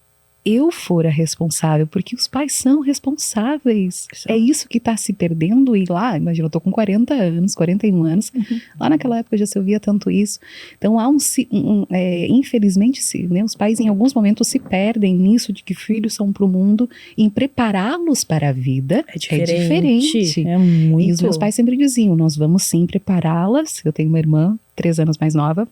eu for a responsável, porque os pais são responsáveis, é isso que está se perdendo, e lá, imagina, eu tô com 40 anos, 41 anos, lá naquela época já se ouvia tanto isso, então há infelizmente, né, os pais em alguns momentos se perdem nisso, de que filhos são para o mundo, em prepará-los para a vida, é diferente. É muito. E os meus pais sempre diziam, nós vamos sim prepará-las, eu tenho uma irmã, 3 anos mais nova,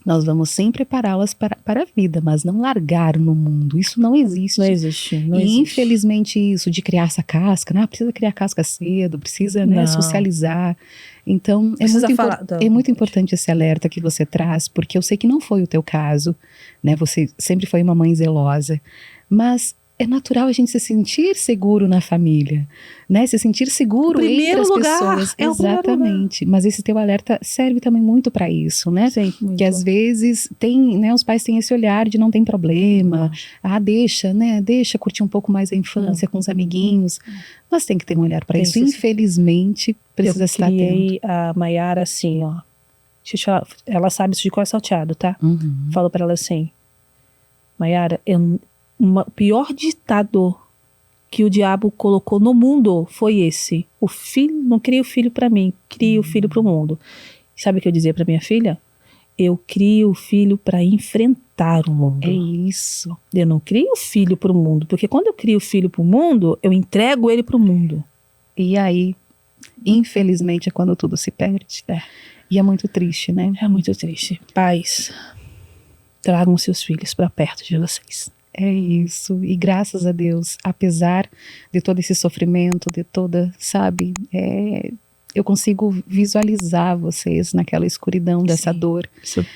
nós vamos sim prepará-las para a vida, mas não largar no mundo. Isso não existe. Não existe. E infelizmente isso de criar essa casca, né? Precisa criar casca cedo, precisa, né, socializar. Então é muito importante esse alerta que você traz, porque eu sei que não foi o teu caso, né? Você sempre foi uma mãe zelosa, mas é natural a gente se sentir seguro na família, né? Se sentir seguro entre as pessoas. Exatamente. Mas esse teu alerta serve também muito para isso, né? Sim, que às vezes tem, né? Os pais têm esse olhar de não tem problema. Deixa, né? Deixa curtir um pouco mais a infância com os amiguinhos. Mas tem que ter um olhar para isso. Infelizmente, precisa estar atento. Eu criei a Maiara assim, ó. Deixa eu te falar, ela sabe isso de cor salteado, tá? Falo para ela assim, Maiara, o pior ditado que o diabo colocou no mundo foi esse. O filho, não cria o filho para mim, cria o filho para o mundo. Sabe o que eu dizia para minha filha? Eu crio o filho para enfrentar o mundo. É isso. Eu não crio o filho para o mundo, porque quando eu crio o filho para o mundo, eu entrego ele para o mundo. E aí, infelizmente, é quando tudo se perde. E é muito triste, né? É muito triste. Pais, tragam seus filhos para perto de vocês. É isso, e graças a Deus, apesar de todo esse sofrimento, de toda, sabe, eu consigo visualizar vocês naquela escuridão dessa dor. Sim.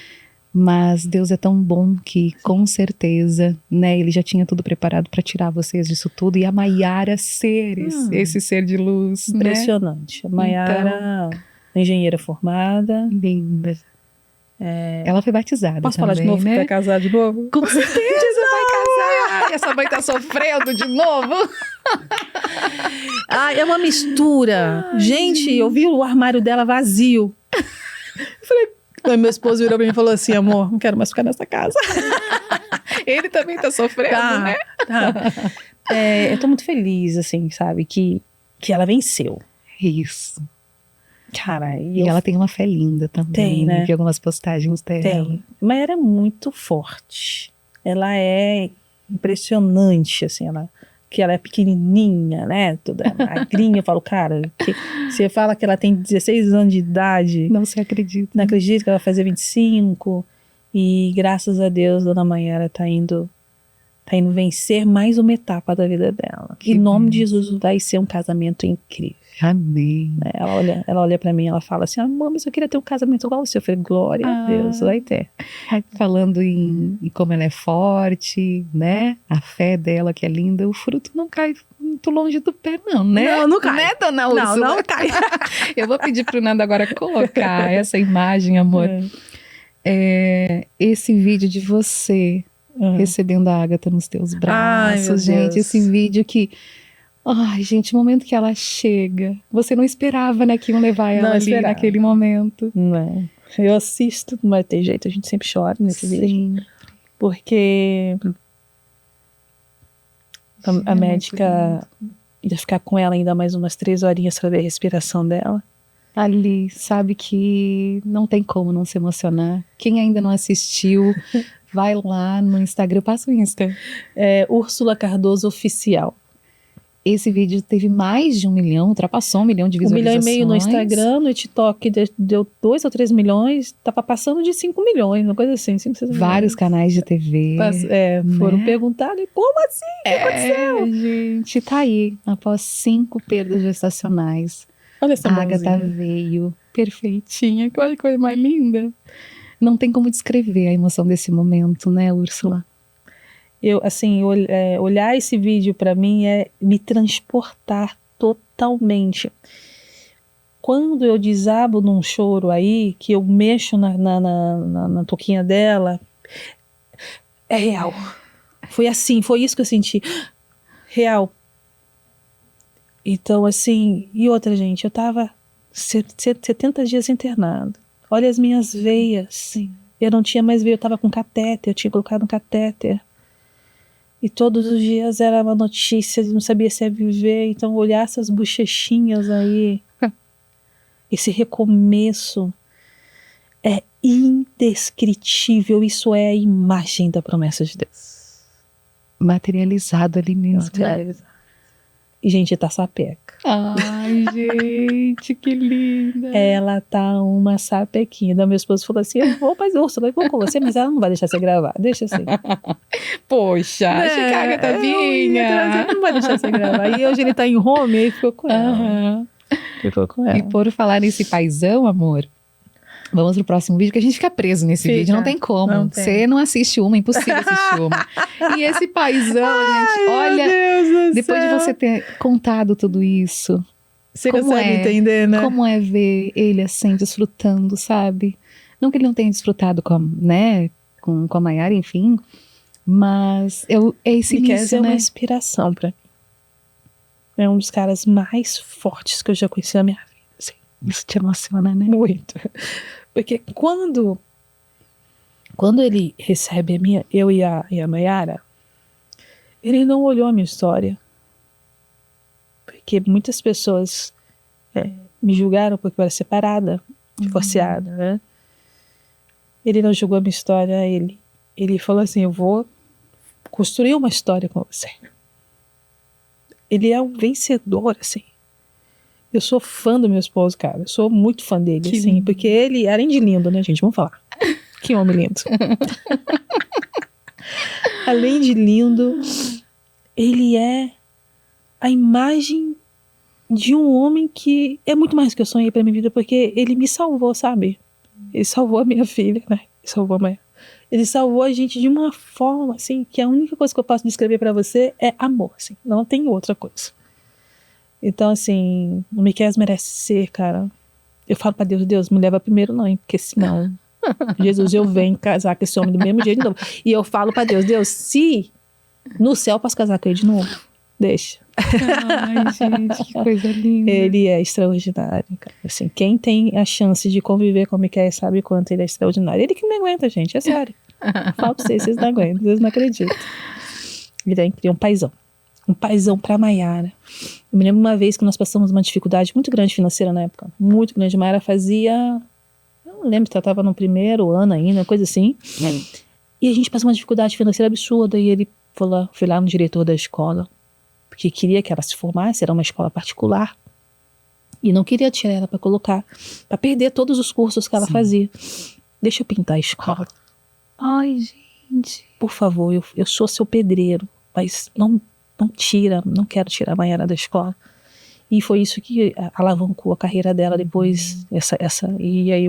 Mas Deus é tão bom que, com certeza, né, Ele já tinha tudo preparado para tirar vocês disso tudo, e a Maiara ser esse ser de luz. Impressionante. Né? A Maiara, engenheira formada. Linda. Ela foi batizada. Posso também, falar de novo? Né? Vai casar de novo? Com certeza vai casar! Essa mãe tá sofrendo de novo. É uma mistura. Gente, eu vi o armário dela vazio. Aí meu esposo virou pra mim e falou assim, amor, não quero mais ficar nessa casa. Ele também tá sofrendo, né? Tá. Eu tô muito feliz, assim, sabe, que ela Isso. Cara, e ela tem uma fé linda também. Tem, né? Vi algumas postagens dela. Tem. Mas ela é muito forte. Ela é impressionante, assim, que ela é pequenininha, né? Toda magrinha. Eu falo, cara, você fala que ela tem 16 anos de idade. Não se acredita. Não acredito que ela vai fazer 25. E graças a Deus, Dona Maiara tá indo Tá indo vencer mais uma etapa da vida dela. Em nome de Jesus, vai ser um casamento incrível. Amém. Ela olha pra mim e ela fala assim, mãe, mas eu queria ter um casamento igual o seu. Eu falei, glória a Deus, vai ter. Falando em como ela é forte, né? A fé dela que é linda, o fruto não cai muito longe do pé não, né? Não cai. Né, dona Úrsula? Não cai. Eu vou pedir pro Nando agora colocar essa imagem, amor. Esse vídeo de você recebendo a Ágata nos teus braços, meu gente. Deus. Esse vídeo que... Ai, gente, o momento que ela chega, você não esperava, né, que iam levar ela ali naquele momento. Não. Eu assisto, não vai ter jeito, a gente sempre chora nesse vídeo. Porque a médica ia ficar com ela ainda mais umas 3 horinhas pra ver a respiração dela. Ali, sabe que não tem como não se emocionar. Quem ainda não assistiu, vai lá no Instagram, passa o Insta. Úrsula Cardoso Oficial. Esse vídeo teve mais de 1 milhão, ultrapassou 1 milhão de visualizações. 1,5 milhão no Instagram, no TikTok deu 2 ou 3 milhões, tava passando de 5 milhões, uma coisa assim. 5, 6 Vários canais de TV. Foram perguntar, como assim? O que aconteceu? Gente, tá aí, após 5 perdas gestacionais. Olha essa a Ágata veio perfeitinha, olha que coisa mais linda. Não tem como descrever a emoção desse momento, né, Úrsula? Eu, assim, olhar esse vídeo pra mim é me transportar totalmente. Quando eu desabo num choro aí, que eu mexo na toquinha dela, é real. Foi assim, foi isso que eu senti. Real. Então, assim, e outra, gente, eu tava 70 dias internado. Olha as minhas veias. Sim. Eu não tinha mais veia, eu tava com catéter, eu tinha colocado um catéter. E todos os dias era uma notícia, não sabia se ia viver. Então, olhar essas bochechinhas aí, esse recomeço, é indescritível. Isso é a imagem da promessa de Deus. Materializado ali mesmo. Materializado. E, gente, tá sapeca. Ai, gente, que linda. Ela tá uma sapequinha. Meu esposo falou assim, eu vou com você, mas ela não vai deixar você gravar. Deixa assim. Poxa, Chicago tá vinha. Não vai deixar você gravar. E hoje ele tá em home, aí ficou com ela. Ficou com ela. E por falar nesse paizão, amor, vamos pro próximo vídeo, que a gente fica preso nesse vídeo, não tem como. Você não assiste uma, é impossível assistir uma. E esse paizão, gente, olha, depois de você ter contado tudo isso, você consegue entender, né? Como é ver ele assim, desfrutando, sabe? Não que ele não tenha desfrutado com a Maiara, enfim, mas é esse início, né? É uma inspiração pra mim. É um dos caras mais fortes que eu já conheci na minha vida. Assim. Isso te emociona, né? Muito. Porque quando ele recebe eu e a Maiara, ele não olhou a minha história. Porque muitas pessoas me julgaram porque eu era separada, divorciada, né? Ele não julgou a minha história, ele falou assim, eu vou construir uma história com você. Ele é um vencedor, assim. Eu sou fã do meu esposo, cara. Eu sou muito fã dele, assim. Lindo. Porque ele, além de lindo, né, gente? Vamos falar. Que homem lindo. Além de lindo, ele é a imagem de um homem que é muito mais do que eu sonhei pra minha vida, porque ele me salvou, sabe? Ele salvou a minha filha, né? Ele salvou a gente de uma forma, assim, que a única coisa que eu posso descrever pra você é amor, assim. Não tem outra coisa. Então, assim, o Miquel merece ser, cara. Eu falo pra Deus, me leva primeiro não, hein? Porque senão, Jesus, eu venho casar com esse homem do mesmo jeito de novo. E eu falo pra Deus, se no céu eu posso casar com ele de novo, deixa. Ai, gente, que coisa linda. Ele é extraordinário, cara. Assim, quem tem a chance de conviver com o Miquel sabe quanto ele é extraordinário. Ele que me aguenta, gente, é sério. Falo pra vocês não aguentam, vocês não acreditam. Ele é incrível, um paizão pra Maiara. Eu me lembro uma vez que nós passamos uma dificuldade muito grande financeira na época. Muito grande. A Maiara fazia... Eu não lembro se ela estava no primeiro ano ainda, coisa assim. E a gente passou uma dificuldade financeira absurda. E ele foi lá no diretor da escola, porque queria que ela se formasse, era uma escola particular. E não queria tirar ela para colocar, para perder todos os cursos que ela fazia. Deixa eu pintar a escola. Ai, gente. Gente. Por favor, eu sou seu pedreiro, mas não quero tirar a Maiara da escola. E foi isso que alavancou a carreira dela depois, e aí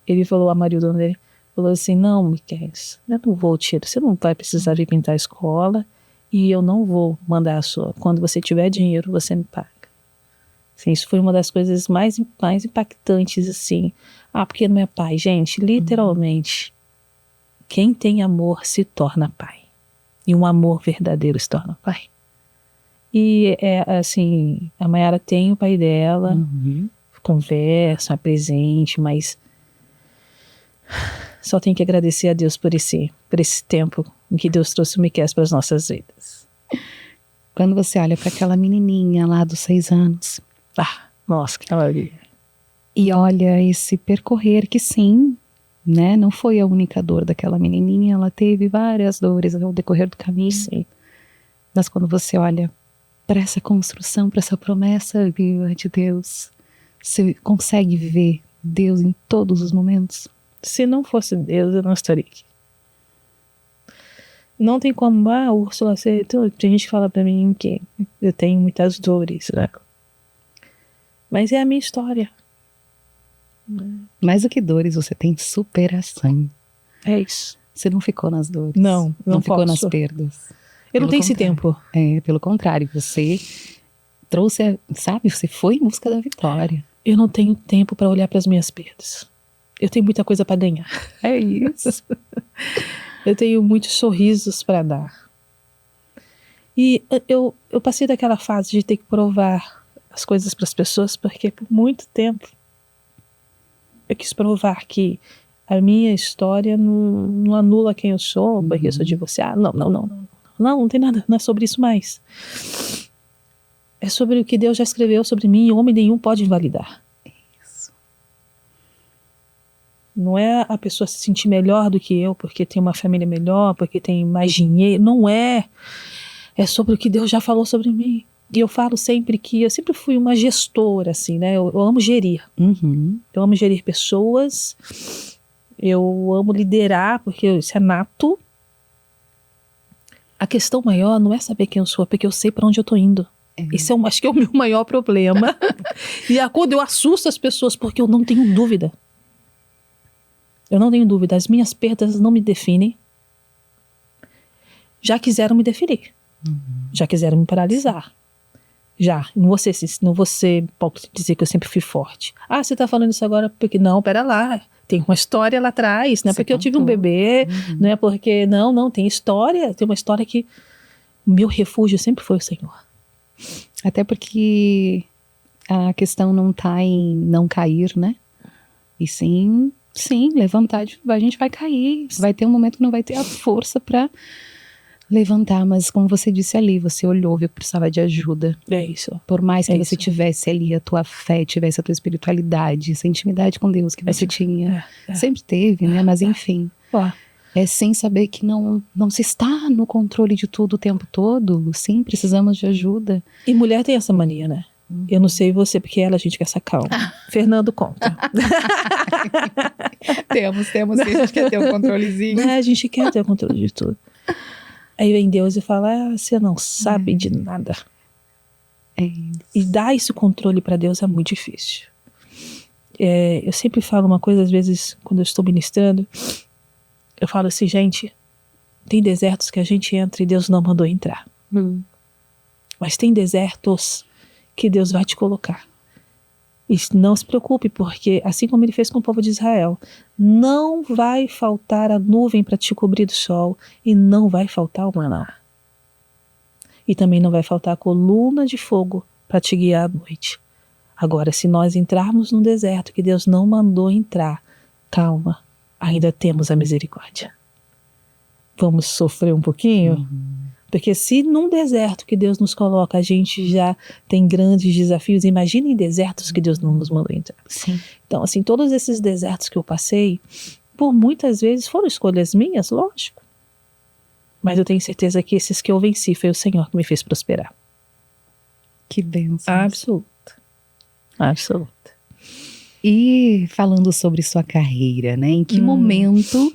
ele falou, a marido dele, falou assim, não, Miquel, eu não vou tirar, você não vai precisar vir pintar a escola, e eu não vou mandar a sua, quando você tiver dinheiro, você me paga. Assim, isso foi uma das coisas mais impactantes, assim. Porque não é pai, gente, literalmente, quem tem amor se torna pai. E um amor verdadeiro se torna pai. E, assim, a Maiara tem o pai dela, conversa, é presente, mas só tenho que agradecer a Deus por esse tempo em que Deus trouxe o Miquel para as nossas vidas. Quando você olha para aquela menininha lá dos 6 anos. Nossa, que maravilha. E olha esse percorrer que sim, né? Não foi a única dor daquela menininha, ela teve várias dores ao decorrer do caminho. Sim. Mas quando você olha para essa construção, para essa promessa viva de Deus, você consegue ver Deus em todos os momentos? Se não fosse Deus, eu não estaria aqui. Não tem como, Úrsula, tem gente que fala pra mim que eu tenho muitas dores, né? Mas é a minha história. Mais do que dores, você tem superação. É isso. Você não ficou nas dores. Não ficou nas posso. perdas. Eu não tenho esse tempo. Pelo contrário, você trouxe, você foi em busca da vitória. Eu não tenho tempo para olhar para as minhas perdas. Eu tenho muita coisa para ganhar. É isso. Eu tenho muitos sorrisos para dar. E eu passei daquela fase de ter que provar as coisas para as pessoas, porque por muito tempo eu quis provar que a minha história não anula quem eu sou, porque eu sou divorciada. Não tem nada, não é sobre isso mais. É sobre o que Deus já escreveu sobre mim e homem nenhum pode invalidar. Isso. Não é a pessoa se sentir melhor do que eu porque tem uma família melhor, porque tem mais dinheiro. Não é. É sobre o que Deus já falou sobre mim. E eu falo sempre que eu sempre fui uma gestora, assim, né? Eu amo gerir. Eu amo gerir pessoas. Eu amo liderar, porque isso é nato. A questão maior não é saber quem eu sou, é porque eu sei para onde eu tô indo. Esse acho que é o meu maior problema. E quando eu assusto as pessoas, porque eu não tenho dúvida. Eu não tenho dúvida. As minhas perdas não me definem. Já quiseram me definir. Já quiseram me paralisar. Já. Não vou ser pode dizer que eu sempre fui forte. Você tá falando isso agora porque... Não, pera lá. Tem uma história lá atrás. Não é porque eu tive um bebê. Não é porque... Não, tem história. Tem uma história que... O meu refúgio sempre foi o Senhor. Até porque a questão não tá em não cair, né? E sim, levantar. A gente vai cair. Vai ter um momento que não vai ter a força pra levantar, mas como você disse ali, você olhou, viu que precisava de ajuda. É isso. Por mais que você tivesse ali a tua fé, tivesse a tua espiritualidade, essa intimidade com Deus que você tinha. Sempre teve, né? Mas enfim. É sem saber que não se está no controle de tudo o tempo todo. Sim, precisamos de ajuda. E mulher tem essa mania, né? Eu não sei você, porque a gente quer essa calma. Fernando conta. Temos, a gente quer ter o controlezinho. A gente quer ter o controle de tudo. Aí vem Deus e fala, você não sabe de nada. E dar esse controle para Deus é muito difícil. Eu sempre falo uma coisa, às vezes, quando eu estou ministrando, eu falo assim, gente, tem desertos que a gente entra e Deus não mandou entrar. Mas tem desertos que Deus vai te colocar. E não se preocupe, porque assim como ele fez com o povo de Israel, não vai faltar a nuvem para te cobrir do sol e não vai faltar o maná. E também não vai faltar a coluna de fogo para te guiar à noite. Agora, se nós entrarmos no deserto que Deus não mandou entrar, calma, ainda temos a misericórdia. Vamos sofrer um pouquinho? Porque se num deserto que Deus nos coloca, a gente já tem grandes desafios, imagine em desertos que Deus não nos mandou entrar. Sim. Então, assim, todos esses desertos que eu passei, por muitas vezes foram escolhas minhas, lógico. Mas eu tenho certeza que esses que eu venci foi o Senhor que me fez prosperar. Que bênção. Absoluta. E falando sobre sua carreira, né? Em que momento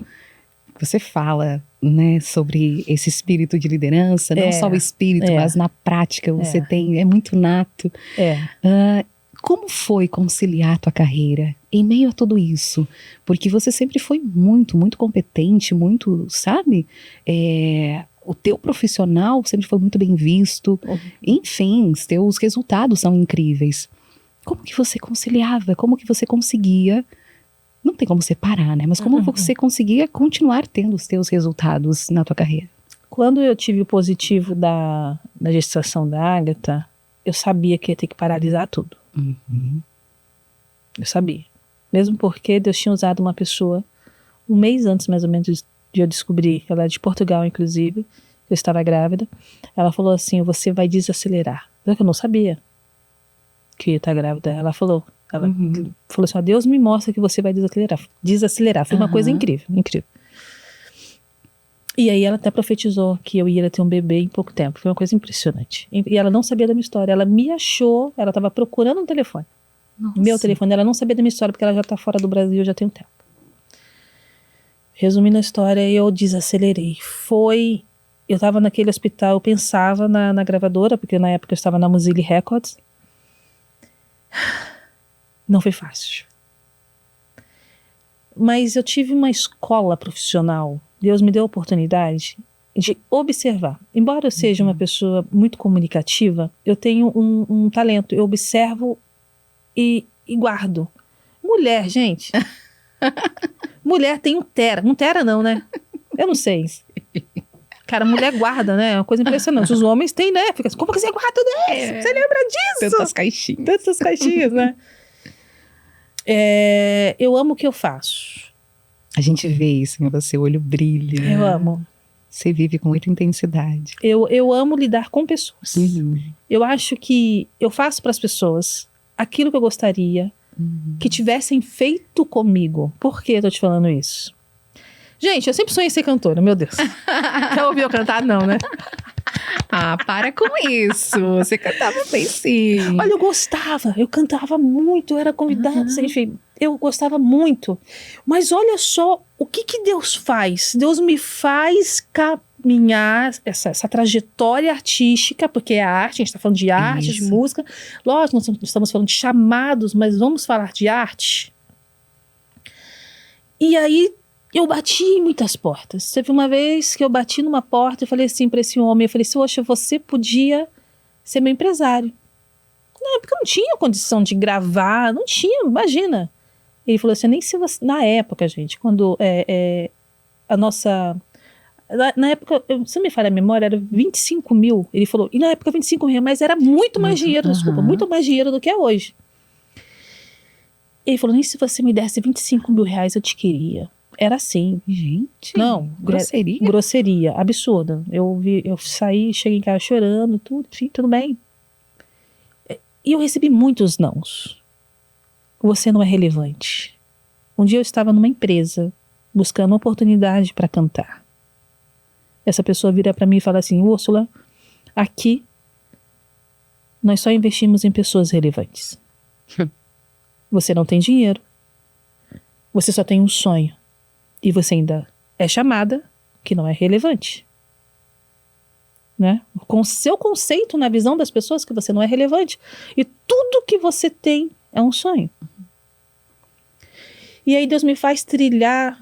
Você fala, né, sobre esse espírito de liderança, não só o espírito, mas na prática você tem, é muito nato. Como foi conciliar a tua carreira em meio a tudo isso? Porque você sempre foi muito, muito competente, muito, sabe? O teu profissional sempre foi muito bem visto. Enfim, os teus resultados são incríveis. Como que você conciliava? Como que você conseguia? Não tem como separar, né? Mas como você conseguia continuar tendo os teus resultados na tua carreira? Quando eu tive o positivo da gestação da Agatha, eu sabia que ia ter que paralisar tudo. Eu sabia. Mesmo porque Deus tinha usado uma pessoa, um mês antes mais ou menos de eu descobrir, ela é de Portugal inclusive, eu estava grávida, ela falou assim, você vai desacelerar. Só que eu não sabia que eu ia estar grávida. Ela falou assim, ó, Deus me mostra que você vai desacelerar. Foi uma coisa incrível, incrível. E aí ela até profetizou que eu ia ter um bebê em pouco tempo. Foi uma coisa impressionante. E ela não sabia da minha história. Ela me achou, ela estava procurando um telefone. Nossa. Meu telefone, ela não sabia da minha história porque ela já está fora do Brasil já tem um tempo. Resumindo a história, eu desacelerei. Eu estava naquele hospital, eu pensava na gravadora, porque na época eu estava na Mozilla Records. Não foi fácil. Mas eu tive uma escola profissional. Deus me deu a oportunidade de observar. Embora eu seja uma pessoa muito comunicativa, eu tenho um talento. Eu observo e guardo. Mulher, gente. Mulher tem um tera não, né? Eu não sei. Cara, mulher guarda, né? É uma coisa impressionante. Os homens têm, né? Fica assim, como que você guarda tudo isso? Você lembra disso? Tantas caixinhas, né? Eu amo o que eu faço. A gente vê isso em você, o olho brilha. Eu amo. Você vive com muita intensidade. Eu amo lidar com pessoas. Eu acho que eu faço para as pessoas aquilo que eu gostaria que tivessem feito comigo. Por que eu tô te falando isso? Gente, eu sempre sonhei ser cantora, meu Deus. Já ouviu eu cantar? Não, né? Ah, para com isso. Você cantava bem, sim. Olha, eu cantava muito, eu era convidada, enfim, eu gostava muito. Mas olha só, o que Deus faz? Deus me faz caminhar essa trajetória artística, porque é a arte, a gente está falando de arte, de música. Lógico, nós estamos falando de chamados, mas vamos falar de arte. E aí, eu bati em muitas portas. Teve uma vez que eu bati numa porta e falei assim para esse homem, eu falei assim, poxa, você podia ser meu empresário. Na época eu não tinha condição de gravar, não tinha, imagina. Ele falou assim, nem se você... Na época, gente, quando a nossa... Na época, se não me falha a memória, era 25 mil. Ele falou, e na época 25 mil, mas era muito mais dinheiro, desculpa, muito mais dinheiro do que é hoje. Ele falou, nem se você me desse 25 mil reais eu te queria. Era assim. Gente, não, grosseria? Grosseria, absurda. Eu saí, cheguei em casa chorando, tudo, enfim, tudo bem. E eu recebi muitos nãos. Você não é relevante. Um dia eu estava numa empresa, buscando uma oportunidade para cantar. Essa pessoa vira para mim e fala assim, Úrsula, aqui nós só investimos em pessoas relevantes. Você não tem dinheiro. Você só tem um sonho. E você ainda é chamada que não é relevante. Né? Com o seu conceito na visão das pessoas que você não é relevante. E tudo que você tem é um sonho. E aí Deus me faz trilhar,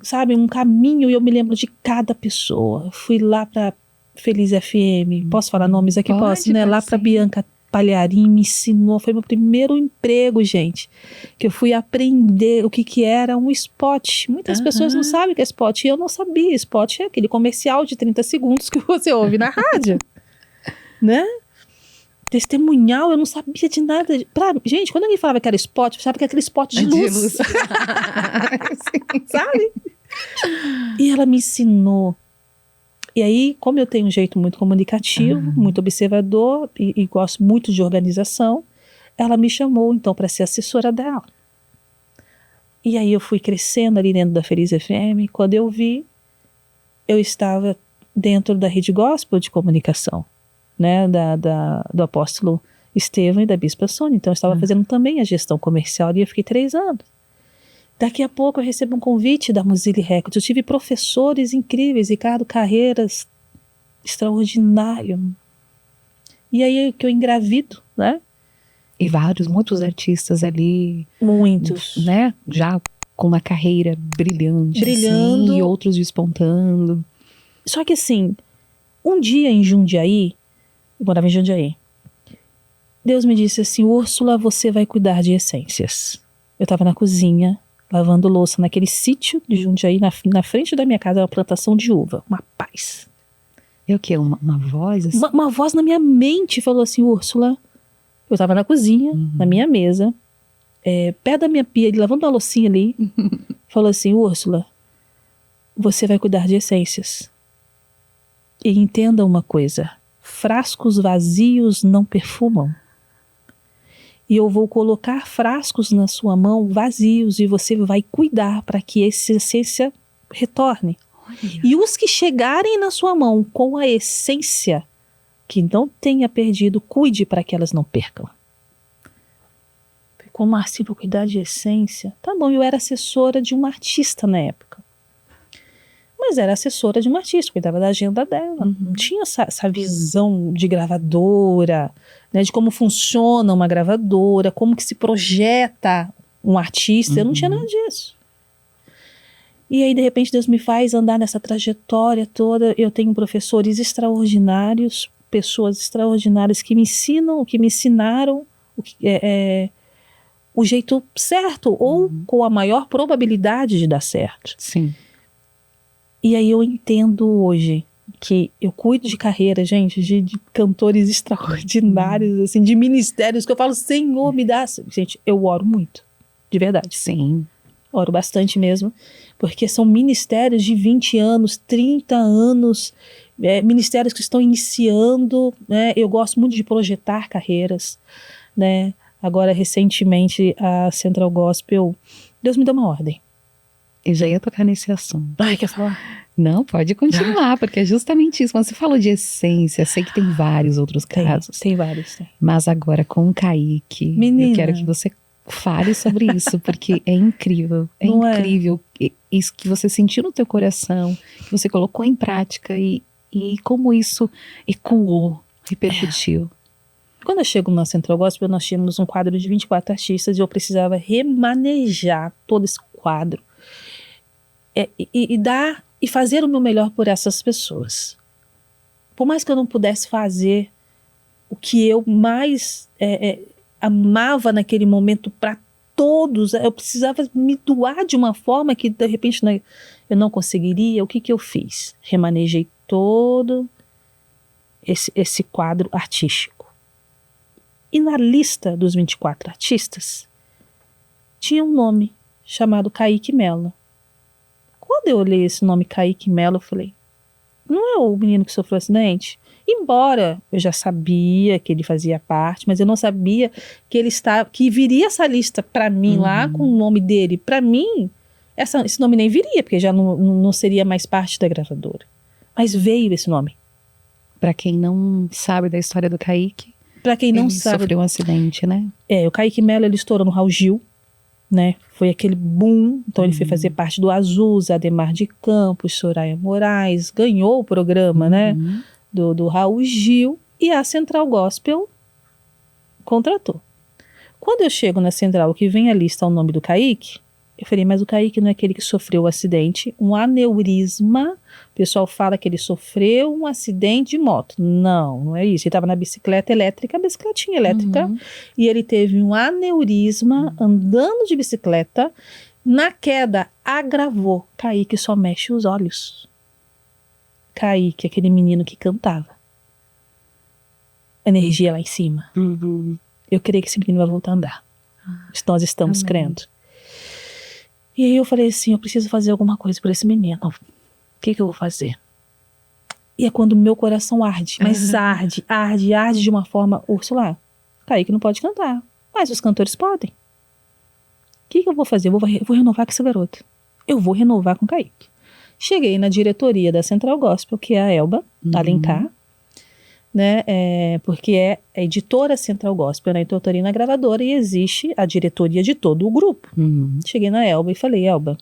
sabe, um caminho e eu me lembro de cada pessoa. Eu fui lá para Feliz FM, posso falar nomes aqui? Posso, né? Lá para Bianca Palharim, me ensinou, foi meu primeiro emprego, gente, que eu fui aprender o que era um spot. Muitas pessoas não sabem o que é spot, e eu não sabia. Spot é aquele comercial de 30 segundos que você ouve na rádio, né? Testemunhal, eu não sabia de nada. Gente, quando alguém falava que era spot, eu sabia que era aquele spot de luz. Sabe? E ela me ensinou. E aí, como eu tenho um jeito muito comunicativo, muito observador e gosto muito de organização, ela me chamou, então, para ser assessora dela. E aí eu fui crescendo ali dentro da Feliz FM. Quando eu vi, eu estava dentro da rede gospel de comunicação, né, do apóstolo Estevão e da bispa Sônia. Então, eu estava fazendo também a gestão comercial e eu fiquei 3 anos. Daqui a pouco eu recebo um convite da Mozilla Records. Eu tive professores incríveis, Ricardo Carreiras, extraordinário. E aí que eu engravido, né? E muitos artistas ali. Muitos. Né? Já com uma carreira brilhante. Brilhando. Assim, e outros despontando. Só que assim, um dia em Jundiaí, eu morava em Jundiaí, Deus me disse assim, Úrsula, você vai cuidar de essências. Eu estava na cozinha, lavando louça naquele sítio de Jundiaí, na frente da minha casa, uma plantação de uva, uma paz. E o quê? Uma voz? Assim? Uma voz na minha mente falou assim, Úrsula, eu estava na cozinha, na minha mesa, perto da minha pia, ele lavando a loucinha ali, falou assim, Úrsula, você vai cuidar de essências. E entenda uma coisa, frascos vazios não perfumam. E eu vou colocar frascos na sua mão vazios e você vai cuidar para que essa essência retorne. Olha. E os que chegarem na sua mão com a essência que não tenha perdido, cuide para que elas não percam. Como assim, para cuidar de essência? Tá bom, eu era assessora de um artista na época. Mas era assessora de uma artista, cuidava da agenda dela. Não tinha essa visão de gravadora, né, de como funciona uma gravadora, como que se projeta um artista. Eu não tinha nada disso. E aí, de repente, Deus me faz andar nessa trajetória toda. Eu tenho professores extraordinários, pessoas extraordinárias que me ensinam, que me ensinaram o jeito certo, ou com a maior probabilidade de dar certo. Sim. E aí eu entendo hoje que eu cuido de carreira, gente, de cantores extraordinários, assim, de ministérios que eu falo, Senhor, me dá... Gente, eu oro muito, de verdade. Sim. Oro bastante mesmo, porque são ministérios de 20 anos, 30 anos, ministérios que estão iniciando, né? Eu gosto muito de projetar carreiras, né? Agora, recentemente, a Central Gospel, Deus me deu uma ordem. Eu já ia tocar nesse assunto. Ai, quer falar? Não, pode continuar, porque é justamente isso. Quando você falou de essência, sei que tem vários outros casos. Tem vários. Tem. Mas agora com o Kaique, Menina, eu quero que você fale sobre isso, porque é incrível. É incrível isso que você sentiu no teu coração, que você colocou em prática e como isso ecoou, repercutiu. Quando eu chego na Central Gospel, nós tínhamos um quadro de 24 artistas e eu precisava remanejar todo esse quadro. E fazer o meu melhor por essas pessoas. Por mais que eu não pudesse fazer o que eu mais amava naquele momento para todos, eu precisava me doar de uma forma que de repente eu não conseguiria. O que eu fiz? Remanejei todo esse quadro artístico. E na lista dos 24 artistas tinha um nome chamado Kaique Mello. Quando eu olhei esse nome Kaique Mello, eu falei, não é o menino que sofreu acidente? Embora eu já sabia que ele fazia parte, mas eu não sabia que viria essa lista para mim lá com o nome dele. Para mim, esse nome nem viria, porque já não seria mais parte da gravadora. Mas veio esse nome. Para quem não sabe da história do Kaique, para quem não ele sabe, sofreu um acidente, né? O Kaique Mello, ele estourou no Raul Gil, né? Foi aquele boom, então ele foi fazer parte do Azusa, Ademar de Campos, Soraya Moraes, ganhou o programa, né? Do Raul Gil, e a Central Gospel contratou. Quando eu chego na Central, que vem a lista o nome do Kaique, eu falei, mas o Kaique não é aquele que sofreu o acidente, um aneurisma. O pessoal fala que ele sofreu um acidente de moto. Não é isso. Ele estava na bicicleta elétrica, a bicicletinha elétrica, e ele teve um aneurisma andando de bicicleta. Na queda, agravou. Kaique só mexe os olhos. Kaique, aquele menino que cantava. Energia lá em cima. Eu creio que esse menino vai voltar a andar. Nós estamos crendo. E aí eu falei assim, eu preciso fazer alguma coisa por esse menino. O que eu vou fazer? E é quando o meu coração arde. Mas arde de uma forma... Úrsula, Kaique não pode cantar. Mas os cantores podem. O que eu vou fazer? Eu vou renovar com esse garoto. Eu vou renovar com o Kaique. Cheguei na diretoria da Central Gospel, que é a Elba Alencar. né? Porque é a editora Central Gospel, né? Então eu tô ali na gravadora e existe a diretoria de todo o grupo. Cheguei na Elba e falei, Elba,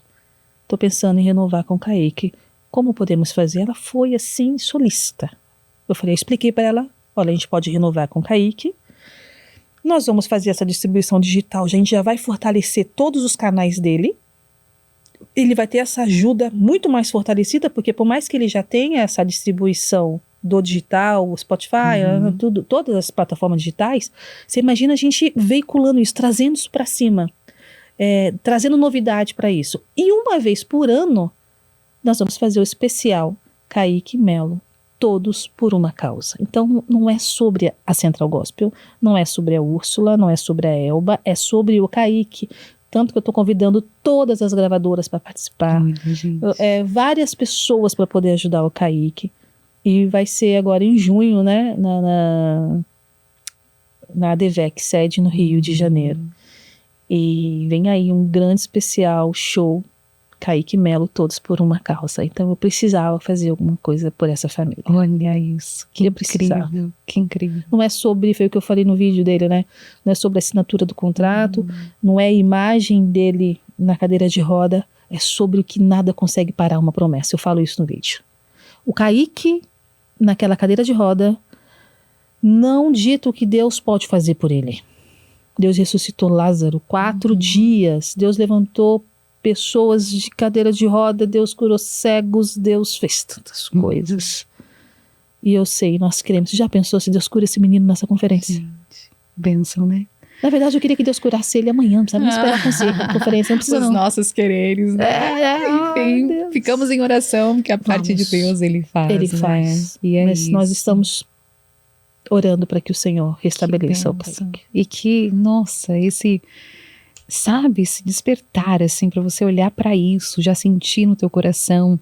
tô pensando em renovar com o Kaique. Como podemos fazer? Ela foi assim, solícita. Eu falei, eu expliquei para ela, olha, a gente pode renovar com o Kaique. Nós vamos fazer essa distribuição digital, a gente já vai fortalecer todos os canais dele. Ele vai ter essa ajuda muito mais fortalecida, porque por mais que ele já tenha essa distribuição do digital, o Spotify, todas as plataformas digitais, você imagina a gente veiculando isso, trazendo isso para cima, trazendo novidade para isso. E uma vez por ano, nós vamos fazer o especial Kaique Melo, todos por uma causa. Então não é sobre a Central Gospel, não é sobre a Úrsula, não é sobre a Elba, é sobre o Kaique. Tanto que eu estou convidando todas as gravadoras para participar, várias pessoas para poder ajudar o Kaique. E vai ser agora em junho, né, na ADVEC, sede no Rio de Janeiro. E vem aí um grande especial show, Kaique Melo, todos por uma causa. Então eu precisava fazer alguma coisa por essa família. Olha isso, que incrível, que incrível. Não é sobre, foi o que eu falei no vídeo dele, né? Não é sobre a assinatura do contrato, não é a imagem dele na cadeira de roda, é sobre o que nada consegue parar uma promessa. Eu falo isso no vídeo. O Kaique, naquela cadeira de roda, não dita o que Deus pode fazer por ele. Deus ressuscitou Lázaro 4 dias, Deus levantou pessoas de cadeira de roda, Deus curou cegos, Deus fez tantas coisas. E eu sei, nós queremos. Você já pensou se Deus cura esse menino nessa conferência? Gente, bênção, né? Na verdade, eu queria que Deus curasse ele amanhã, não precisa nem esperar a conferência, não precisa Os não. nossos quereres, né? Enfim, ficamos em oração, que a parte de Deus Ele faz. Ele faz. E mas isso. Nós estamos orando para que o Senhor restabeleça o Kaique. E que, nossa, esse despertar, assim, para você olhar para isso, já sentir no teu coração.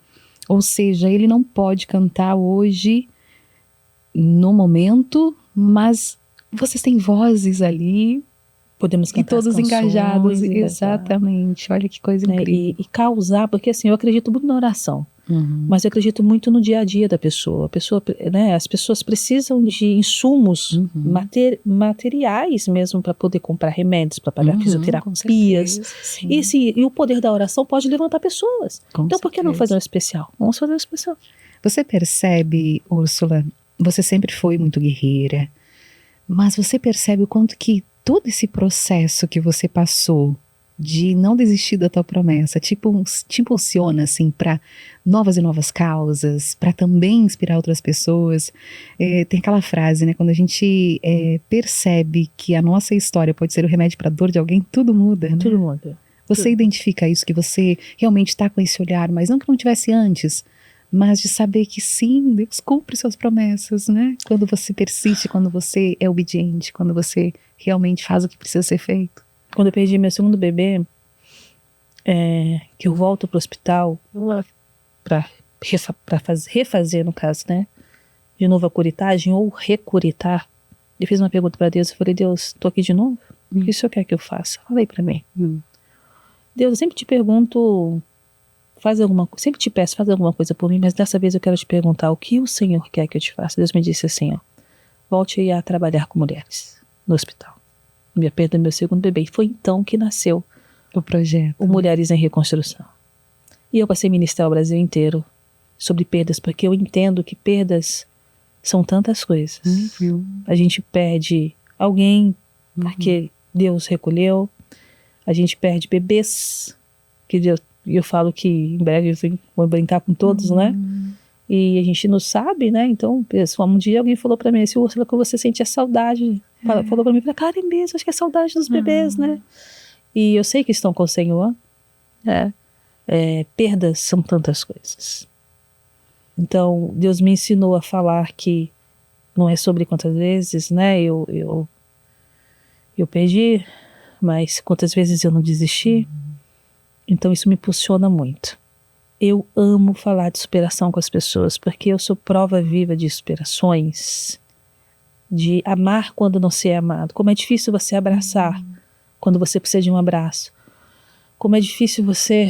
Ou seja, ele não pode cantar hoje, no momento, mas vocês têm vozes ali. Podemos cantar e todos engajados. Exatamente. Olha que coisa incrível. E causar, porque assim, eu acredito muito na oração. Mas eu acredito muito no dia a dia da pessoa. As pessoas precisam de insumos materiais mesmo para poder comprar remédios, para pagar fisioterapias. E o poder da oração pode levantar pessoas. Então por que não fazer um especial? Vamos fazer um especial. Você percebe, Úrsula, você sempre foi muito guerreira, mas você percebe o quanto que todo esse processo que você passou de não desistir da tua promessa, te impulsiona assim para novas e novas causas, para também inspirar outras pessoas. Tem aquela frase, né, quando a gente percebe que a nossa história pode ser o remédio para a dor de alguém, tudo muda, né? Tudo muda. Você identifica isso, que você realmente está com esse olhar, mas não que não tivesse antes, mas de saber que sim, Deus cumpre suas promessas, né? Quando você persiste, quando você é obediente, quando você realmente faz o que precisa ser feito. Quando eu perdi meu segundo bebê, que eu volto pro hospital para refazer, no caso, né? De novo a curitagem ou recuritar. Eu fiz uma pergunta para Deus, eu falei, Deus, tô aqui de novo? O que o Senhor quer que eu faça? Fala aí para mim. Deus, eu sempre te pergunto, sempre te peço, faz alguma coisa por mim, mas dessa vez eu quero te perguntar o que o Senhor quer que eu te faça. Deus me disse assim, volte aí a trabalhar com mulheres no hospital. Minha perda do meu segundo bebê. E foi então que nasceu o projeto, o Mulheres em Reconstrução. E eu passei a ministrar o Brasil inteiro sobre perdas, porque eu entendo que perdas são tantas coisas. A gente perde alguém porque Deus recolheu, a gente perde bebês que Deus, e eu falo que em breve eu vou brincar com todos, né? E a gente não sabe, né? Então, um dia alguém falou pra mim, assim, Úrsula, que você sentia saudade. Falou pra mim, cara, é mesmo, acho que é saudade dos bebês, né? E eu sei que estão com o Senhor. Perdas são tantas coisas. Então, Deus me ensinou a falar que não é sobre quantas vezes, né? Eu perdi, mas quantas vezes eu não desisti. Então, isso me impulsiona muito. Eu amo falar de superação com as pessoas, porque eu sou prova viva de superações, de amar quando não se é amado. Como é difícil você abraçar quando você precisa de um abraço. Como é difícil você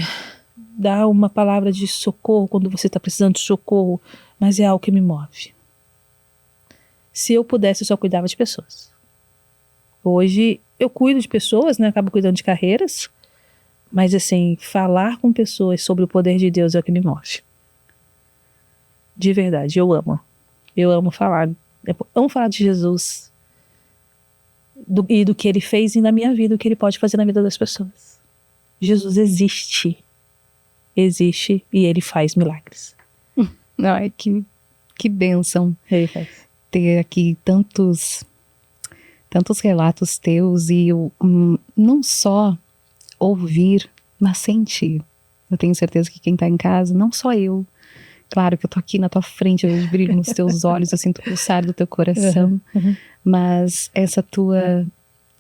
dar uma palavra de socorro quando você está precisando de socorro, mas é algo que me move. Se eu pudesse, eu só cuidava de pessoas. Hoje, eu cuido de pessoas, né? Acabo cuidando de carreiras. Mas, assim, falar com pessoas sobre o poder de Deus é o que me move. De verdade, eu amo. Eu amo falar. Eu amo falar de Jesus. E do que Ele fez na minha vida, o que Ele pode fazer na vida das pessoas. Jesus existe. Existe e Ele faz milagres. Ai, que bênção. Ele faz. Ter aqui tantos relatos teus e não só ouvir, mas sentir. Eu tenho certeza que quem tá em casa, não só eu, claro que eu tô aqui na tua frente, eu vejo brilho nos teus olhos, eu sinto o pulsar do teu coração, mas essa tua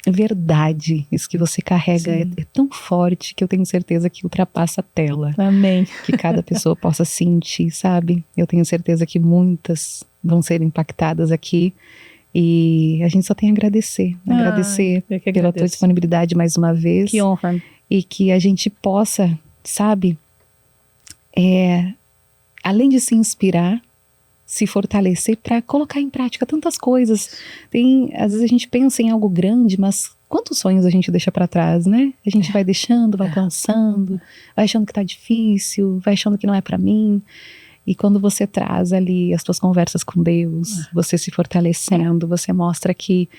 verdade, isso que você carrega é tão forte que eu tenho certeza que ultrapassa a tela. Amém. Que cada pessoa possa sentir, sabe? Eu tenho certeza que muitas vão ser impactadas aqui e a gente só tem a agradecer. Agradecer pela tua disponibilidade mais uma vez. Que honra. E que a gente possa, sabe, além de se inspirar, se fortalecer para colocar em prática tantas coisas. Às vezes a gente pensa em algo grande, mas quantos sonhos a gente deixa para trás, né? A gente vai deixando, vai cansando, vai achando que tá difícil, vai achando que não é para mim. E quando você traz ali as tuas conversas com Deus, você se fortalecendo, você mostra que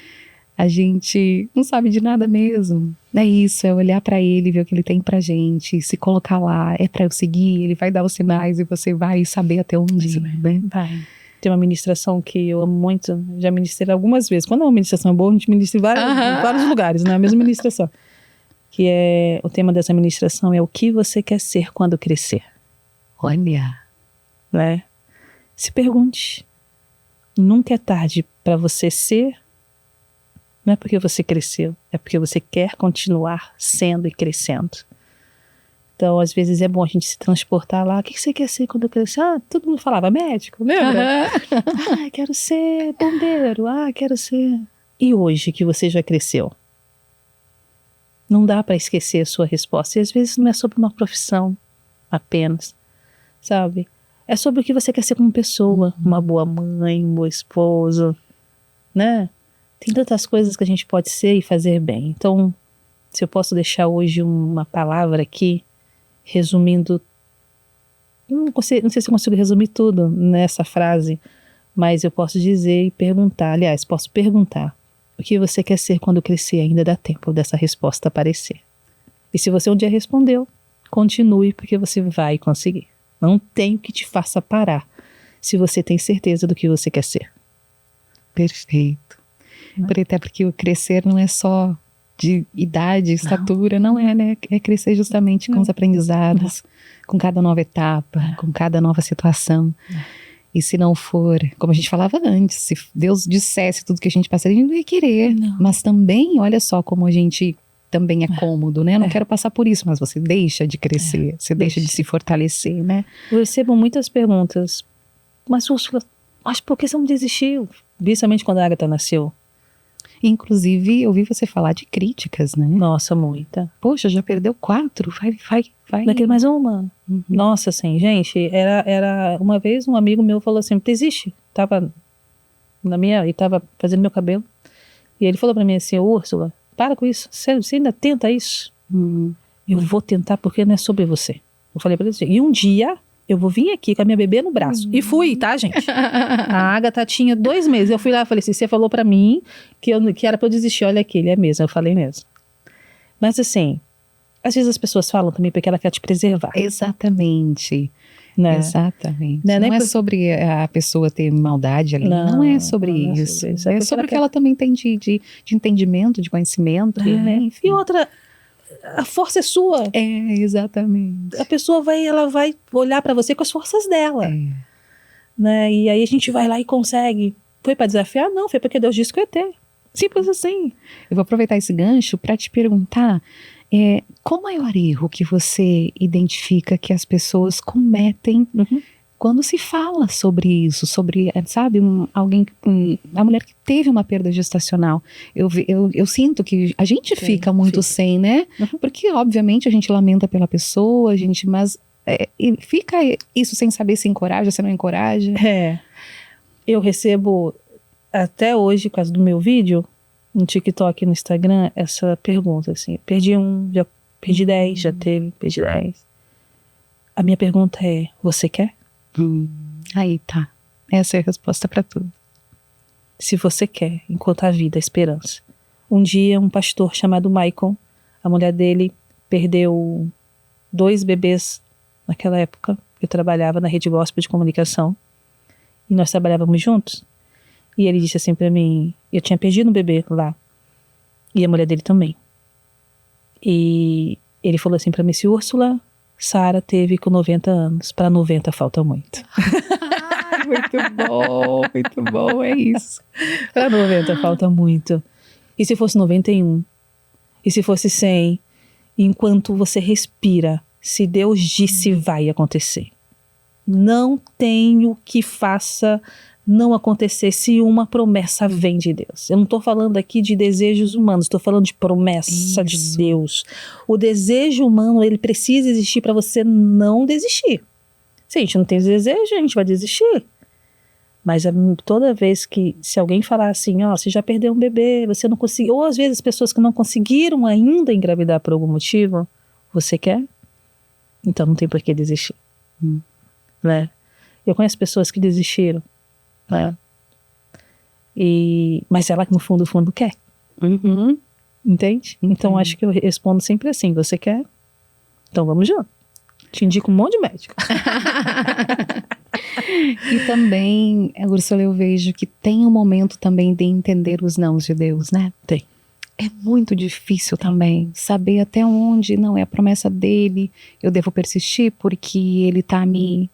a gente não sabe de nada mesmo. É isso, é olhar para Ele, ver o que Ele tem pra gente, se colocar lá, é para eu seguir, Ele vai dar os sinais e você vai saber até onde ir, né? Vai. Tem uma ministração que eu amo muito, já ministrei algumas vezes. Quando uma ministração é boa, a gente ministra em vários lugares, né? A mesma ministração. Que é, o tema dessa ministração é o que você quer ser quando crescer. Olha. Né? Se pergunte. Nunca é tarde para você ser. Não é porque você cresceu, é porque você quer continuar sendo e crescendo. Então, às vezes é bom a gente se transportar lá. O que você quer ser quando crescer? Todo mundo falava médico, lembra? Quero ser bombeiro. Quero ser... E hoje que você já cresceu? Não dá para esquecer a sua resposta. E às vezes não é sobre uma profissão apenas, sabe? É sobre o que você quer ser como pessoa. Uma boa mãe, uma boa esposa, né? Tem tantas coisas que a gente pode ser e fazer bem. Então, se eu posso deixar hoje uma palavra aqui, resumindo, não sei se eu consigo resumir tudo nessa frase, mas eu posso dizer e perguntar, aliás, posso perguntar, o que você quer ser quando crescer? Ainda dá tempo dessa resposta aparecer. E se você um dia respondeu, continue, porque você vai conseguir. Não tem o que te faça parar, se você tem certeza do que você quer ser. Perfeito. Até porque o crescer não é só de idade, estatura, não é, né? É crescer justamente com os aprendizados, com cada nova etapa, com cada nova situação. E se não for, como a gente falava antes, se Deus dissesse tudo que a gente passaria, a gente não ia querer. Não. Mas também, olha só como a gente também é cômodo, né? Eu não quero passar por isso, mas você deixa de crescer, você deixa de se fortalecer, né? Eu recebo muitas perguntas, mas por que você não desistiu? Principalmente quando a Agatha nasceu. Inclusive, eu ouvi você falar de críticas, né? Nossa, muita. Poxa, já perdeu 4, vai. Daquele mais uma. Nossa, assim, gente, era uma vez um amigo meu falou assim, desiste. Tava e tava fazendo meu cabelo. E ele falou pra mim assim, Úrsula, para com isso, sério, você ainda tenta isso? Eu vou tentar porque não é sobre você. Eu falei pra ele assim, e um dia eu vou vir aqui com a minha bebê no braço. E fui, tá, gente? A Agatha tinha 2 meses. Eu fui lá e falei assim, você falou pra mim que era pra eu desistir. Olha aqui, ele é mesmo. Eu falei mesmo. Mas assim, às vezes as pessoas falam também porque ela quer te preservar. Exatamente. Né? Exatamente. Não é sobre a pessoa ter maldade ali. Não é sobre isso. É sobre o que ela também tem de entendimento, de conhecimento. Né? Enfim. E outra... A força é sua. Exatamente. A pessoa ela vai olhar pra você com as forças dela. Né? E aí a gente vai lá e consegue. Foi pra desafiar? Não, foi porque Deus disse que eu ia ter. Simples assim. Eu vou aproveitar esse gancho pra te perguntar, qual o maior erro que você identifica que as pessoas cometem quando se fala sobre isso, sobre, sabe, a mulher que teve uma perda gestacional. Eu sinto que a gente fica muito sem, né? Porque, obviamente, a gente lamenta pela pessoa, mas fica isso sem saber se encoraja, se não encoraja. Eu recebo, até hoje, por causa do meu vídeo, no TikTok e no Instagram, essa pergunta, assim, já perdi 10, já perdi 10. A minha pergunta é, você quer? Aí tá. Essa é a resposta para tudo. Se você quer, enquanto há vida, a esperança. Um dia, um pastor chamado Michael, a mulher dele perdeu 2 bebês naquela época. Eu trabalhava na Rede Gospel de Comunicação e nós trabalhávamos juntos. E ele disse assim pra mim, eu tinha perdido um bebê lá e a mulher dele também. E ele falou assim pra mim, se Úrsula Sara teve com 90 anos, para 90 falta muito. Muito bom, é isso. Para 90 falta muito. E se fosse 91? E se fosse 100? Enquanto você respira, se Deus disse, vai acontecer. Não tem o que faça não acontecer se uma promessa vem de Deus. Eu não estou falando aqui de desejos humanos, estou falando de promessa de Deus. O desejo humano, ele precisa existir para você não desistir. Se a gente não tem desejo, a gente vai desistir. Mas toda vez que, se alguém falar assim, ó, você já perdeu um bebê, você não conseguiu, ou às vezes pessoas que não conseguiram ainda engravidar por algum motivo, você quer? Então não tem por que desistir. Né? Eu conheço pessoas que desistiram, né? Mas ela no fundo quer. Entende? Então acho que eu respondo sempre assim, você quer? Então vamos junto. Te indico um monte de médico. E também, Úrsula, eu vejo que tem um momento também de entender os nãos de Deus, né? Tem. É muito difícil também saber até onde não é a promessa dele, eu devo persistir porque ele tá me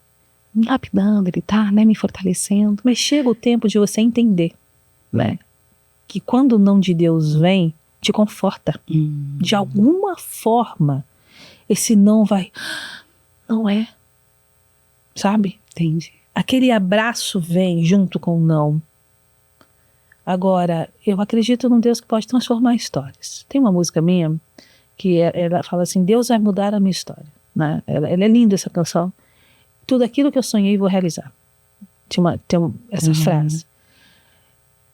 lapidando, ele tá, né, me fortalecendo. Mas chega o tempo de você entender, né, que quando o não de Deus vem, te conforta. De alguma forma, esse não não é, sabe? Entendi. Aquele abraço vem junto com o não. Agora, eu acredito num Deus que pode transformar histórias. Tem uma música minha que ela fala assim, Deus vai mudar a minha história, né? Ela é linda essa canção. Tudo aquilo que eu sonhei vou realizar. Tem essa frase.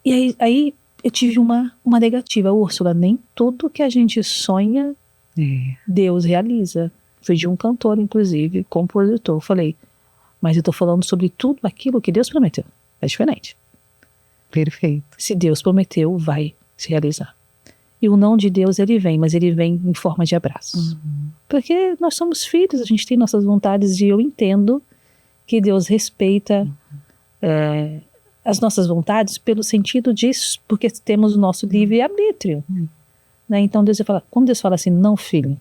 E aí eu tive uma negativa, Úrsula, nem tudo que a gente sonha Deus realiza. Foi de um cantor, inclusive, compositor. Eu falei, mas eu tô falando sobre tudo aquilo que Deus prometeu. É diferente. Perfeito. Se Deus prometeu, vai se realizar. E o não de Deus, ele vem, mas ele vem em forma de abraços. Porque nós somos filhos, a gente tem nossas vontades e eu entendo que Deus respeita as nossas vontades pelo sentido disso, porque temos o nosso livre-arbítrio. Né? Então Deus fala, quando Deus fala assim, não filho,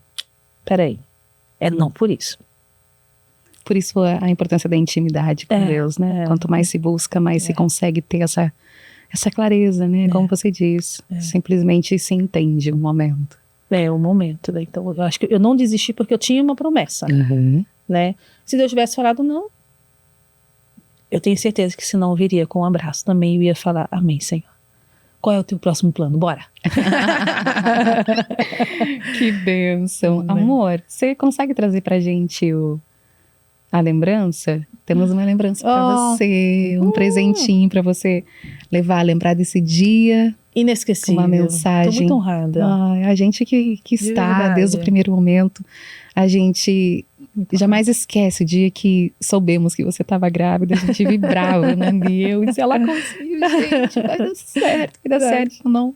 peraí, é não por isso. Por isso a importância da intimidade com Deus, né? Quanto mais se busca, mais se consegue ter essa clareza, né? Como você diz, simplesmente se entende o momento. É o momento, né? Então eu acho que eu não desisti porque eu tinha uma promessa, né? Se Deus tivesse falado não, eu tenho certeza que se não viria com um abraço também, eu ia falar, amém, Senhor. Qual é o teu próximo plano? Bora! Que bênção. Amor, você consegue trazer pra gente a lembrança? Temos uma lembrança pra você, um presentinho pra você lembrar desse dia. Inesquecível. Uma mensagem. Tô muito honrada. A gente que está desde o primeiro momento, a gente jamais esquece o dia que soubemos que você estava grávida, a gente vibrava, né? E eu disse, ela conseguiu, gente, vai dar certo, vai dar certo. Não,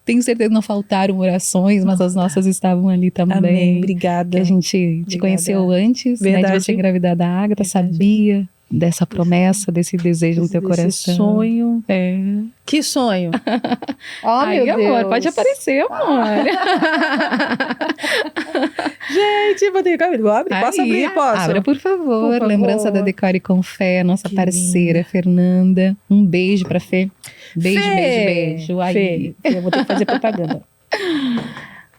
tenho certeza que não faltaram orações, mas as nossas estavam ali também. Amém, obrigada. Que a gente te conheceu antes, né, de você engravidar da Ágata, sabia dessa promessa, desse desejo no teu coração. Sonho. Que sonho? Ai, meu Deus. Amor, pode aparecer, amor. Gente, vou ter que abrir. Posso abrir? Posso? Abra, por favor. Lembrança da Decore com Fé, nossa parceira, linda. Fernanda. Um beijo pra Fê. Beijo, Fê. Beijo. Aí. Fê, eu vou ter que fazer propaganda.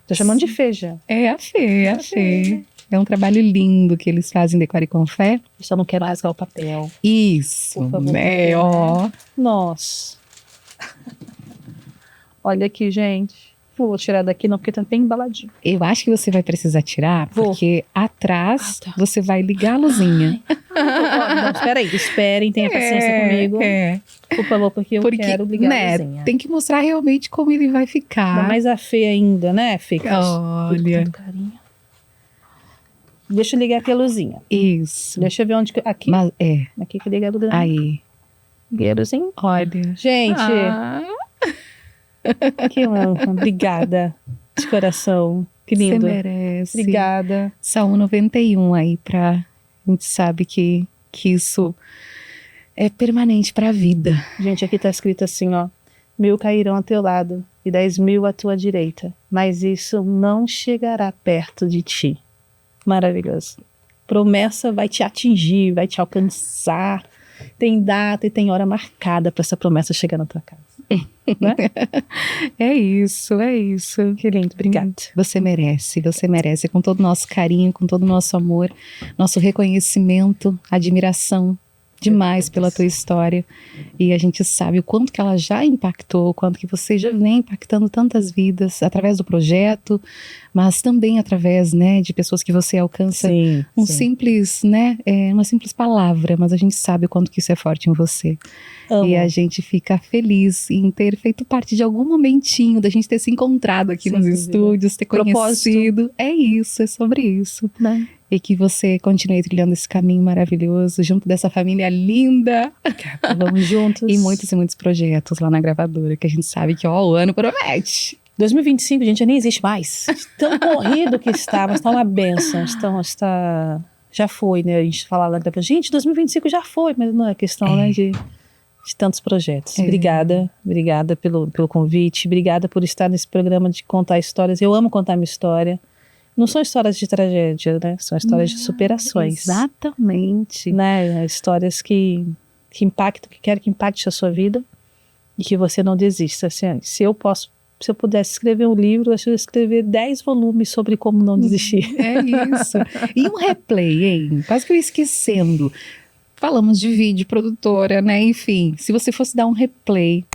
Tô chamando de Fê já. É a Fê. É um trabalho lindo que eles fazem Decore com Fé. Eu só não quero rasgar o papel. Isso. Por favor, ó. Nossa. Olha aqui, gente. Vou tirar daqui não, porque tá bem embaladinho. Eu acho que você vai precisar tirar, porque atrás você vai ligar a luzinha. Não, espera aí. Esperem, tenha paciência comigo. Por favor, porque eu quero ligar a luzinha. Tem que mostrar realmente como ele vai ficar. Ainda mais a Fê ainda, né, Fê? Olha. Com tanto carinho. Deixa eu ligar aqui a luzinha. Isso. Deixa eu ver onde... Aqui. Aqui que liga a luzinha. Aí. Liguei a luzinha. Olha. Gente... Que honra. Obrigada. De coração. Que lindo. Você merece. Obrigada. Salmo 91 aí pra... A gente sabe que isso é permanente pra vida. Gente, aqui tá escrito assim, ó. 1000 cairão ao teu lado e 10.000 à tua direita. Mas isso não chegará perto de ti. Maravilhoso. Promessa vai te atingir, vai te alcançar. Tem data e tem hora marcada para essa promessa chegar na tua casa. Né? É isso. Que lindo, obrigada. Você merece, com todo o nosso carinho, com todo o nosso amor, nosso reconhecimento, admiração demais pela tua história. E a gente sabe o quanto que ela já impactou, o quanto que você já vem impactando tantas vidas através do projeto, mas também através, né, de pessoas que você alcança. Sim. Simples, né, uma simples palavra, mas a gente sabe o quanto que isso é forte em você. Amo. E a gente fica feliz em ter feito parte de algum momentinho, da gente ter se encontrado aqui nos estúdios, ter conhecido. É isso, é sobre isso. Né? E que você continue trilhando esse caminho maravilhoso, junto dessa família linda. Vamos juntos. E muitos projetos lá na gravadora, que a gente sabe que, o ano promete. 2025, gente, já nem existe mais. Tão corrido que está, mas está uma bênção. Já foi, né? A gente fala lá depois, gente, 2025 já foi, mas não é questão, né, de tantos projetos. Obrigada pelo convite, obrigada por estar nesse programa de contar histórias. Eu amo contar minha história. Não são histórias de tragédia, né? São histórias de superações. Exatamente. Né? Histórias que impactam, que quero que impacte a sua vida e que você não desista. Assim, se eu pudesse escrever um livro, eu acho que eu ia escrever 10 volumes sobre como não desistir. É isso. E um replay, hein? Quase que eu ia esquecendo. Falamos de vídeo, produtora, né? Enfim, se você fosse dar um replay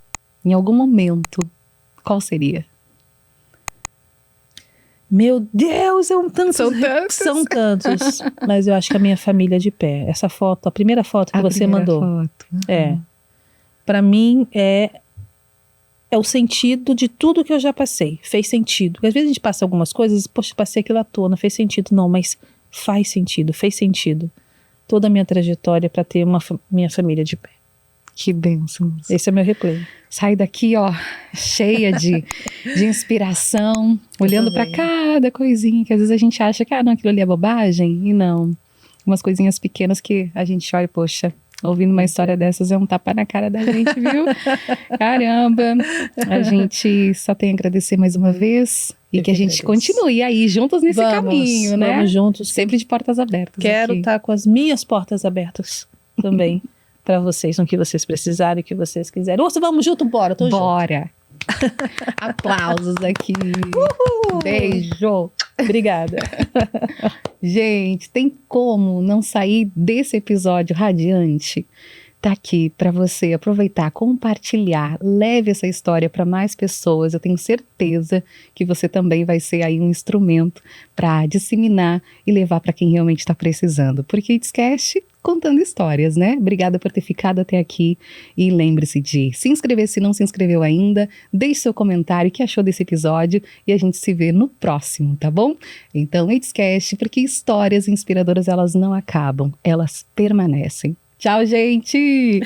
em algum momento, qual seria? Meu Deus, são tantos. São tantos. Mas eu acho que a minha família de pé. Essa foto, a primeira foto que você mandou. Pra mim é o sentido de tudo que eu já passei. Fez sentido. Porque às vezes a gente passa algumas coisas, poxa, passei aquilo à toa, não fez sentido. Não, mas faz sentido, fez sentido. Toda a minha trajetória para ter minha família de pé. Que bênção. Esse é meu replay. Sai daqui, cheia de inspiração, olhando para cada coisinha, que às vezes a gente acha que, não, aquilo ali é bobagem, e não. Umas coisinhas pequenas que a gente olha, poxa, ouvindo uma história dessas é um tapa na cara da gente, viu? Caramba! A gente só tem a agradecer mais uma vez e que a gente continue aí, juntos nesse caminho, né? Vamos juntos. Sempre de portas abertas. Quero estar com as minhas portas abertas também. Para vocês, no que vocês precisarem, o que vocês quiserem. Ou se vamos junto, bora, Bora. Aplausos aqui. Uhul. Beijo. Obrigada. Gente, tem como não sair desse episódio radiante? Tá aqui para você aproveitar, compartilhar, leve essa história para mais pessoas. Eu tenho certeza que você também vai ser aí um instrumento para disseminar e levar para quem realmente está precisando. Porque Itzcast contando histórias, né? Obrigada por ter ficado até aqui e lembre-se de se inscrever se não se inscreveu ainda, deixe seu comentário, o que achou desse episódio e a gente se vê no próximo, tá bom? Então, Itzcast, porque histórias inspiradoras elas não acabam, elas permanecem. Tchau, gente!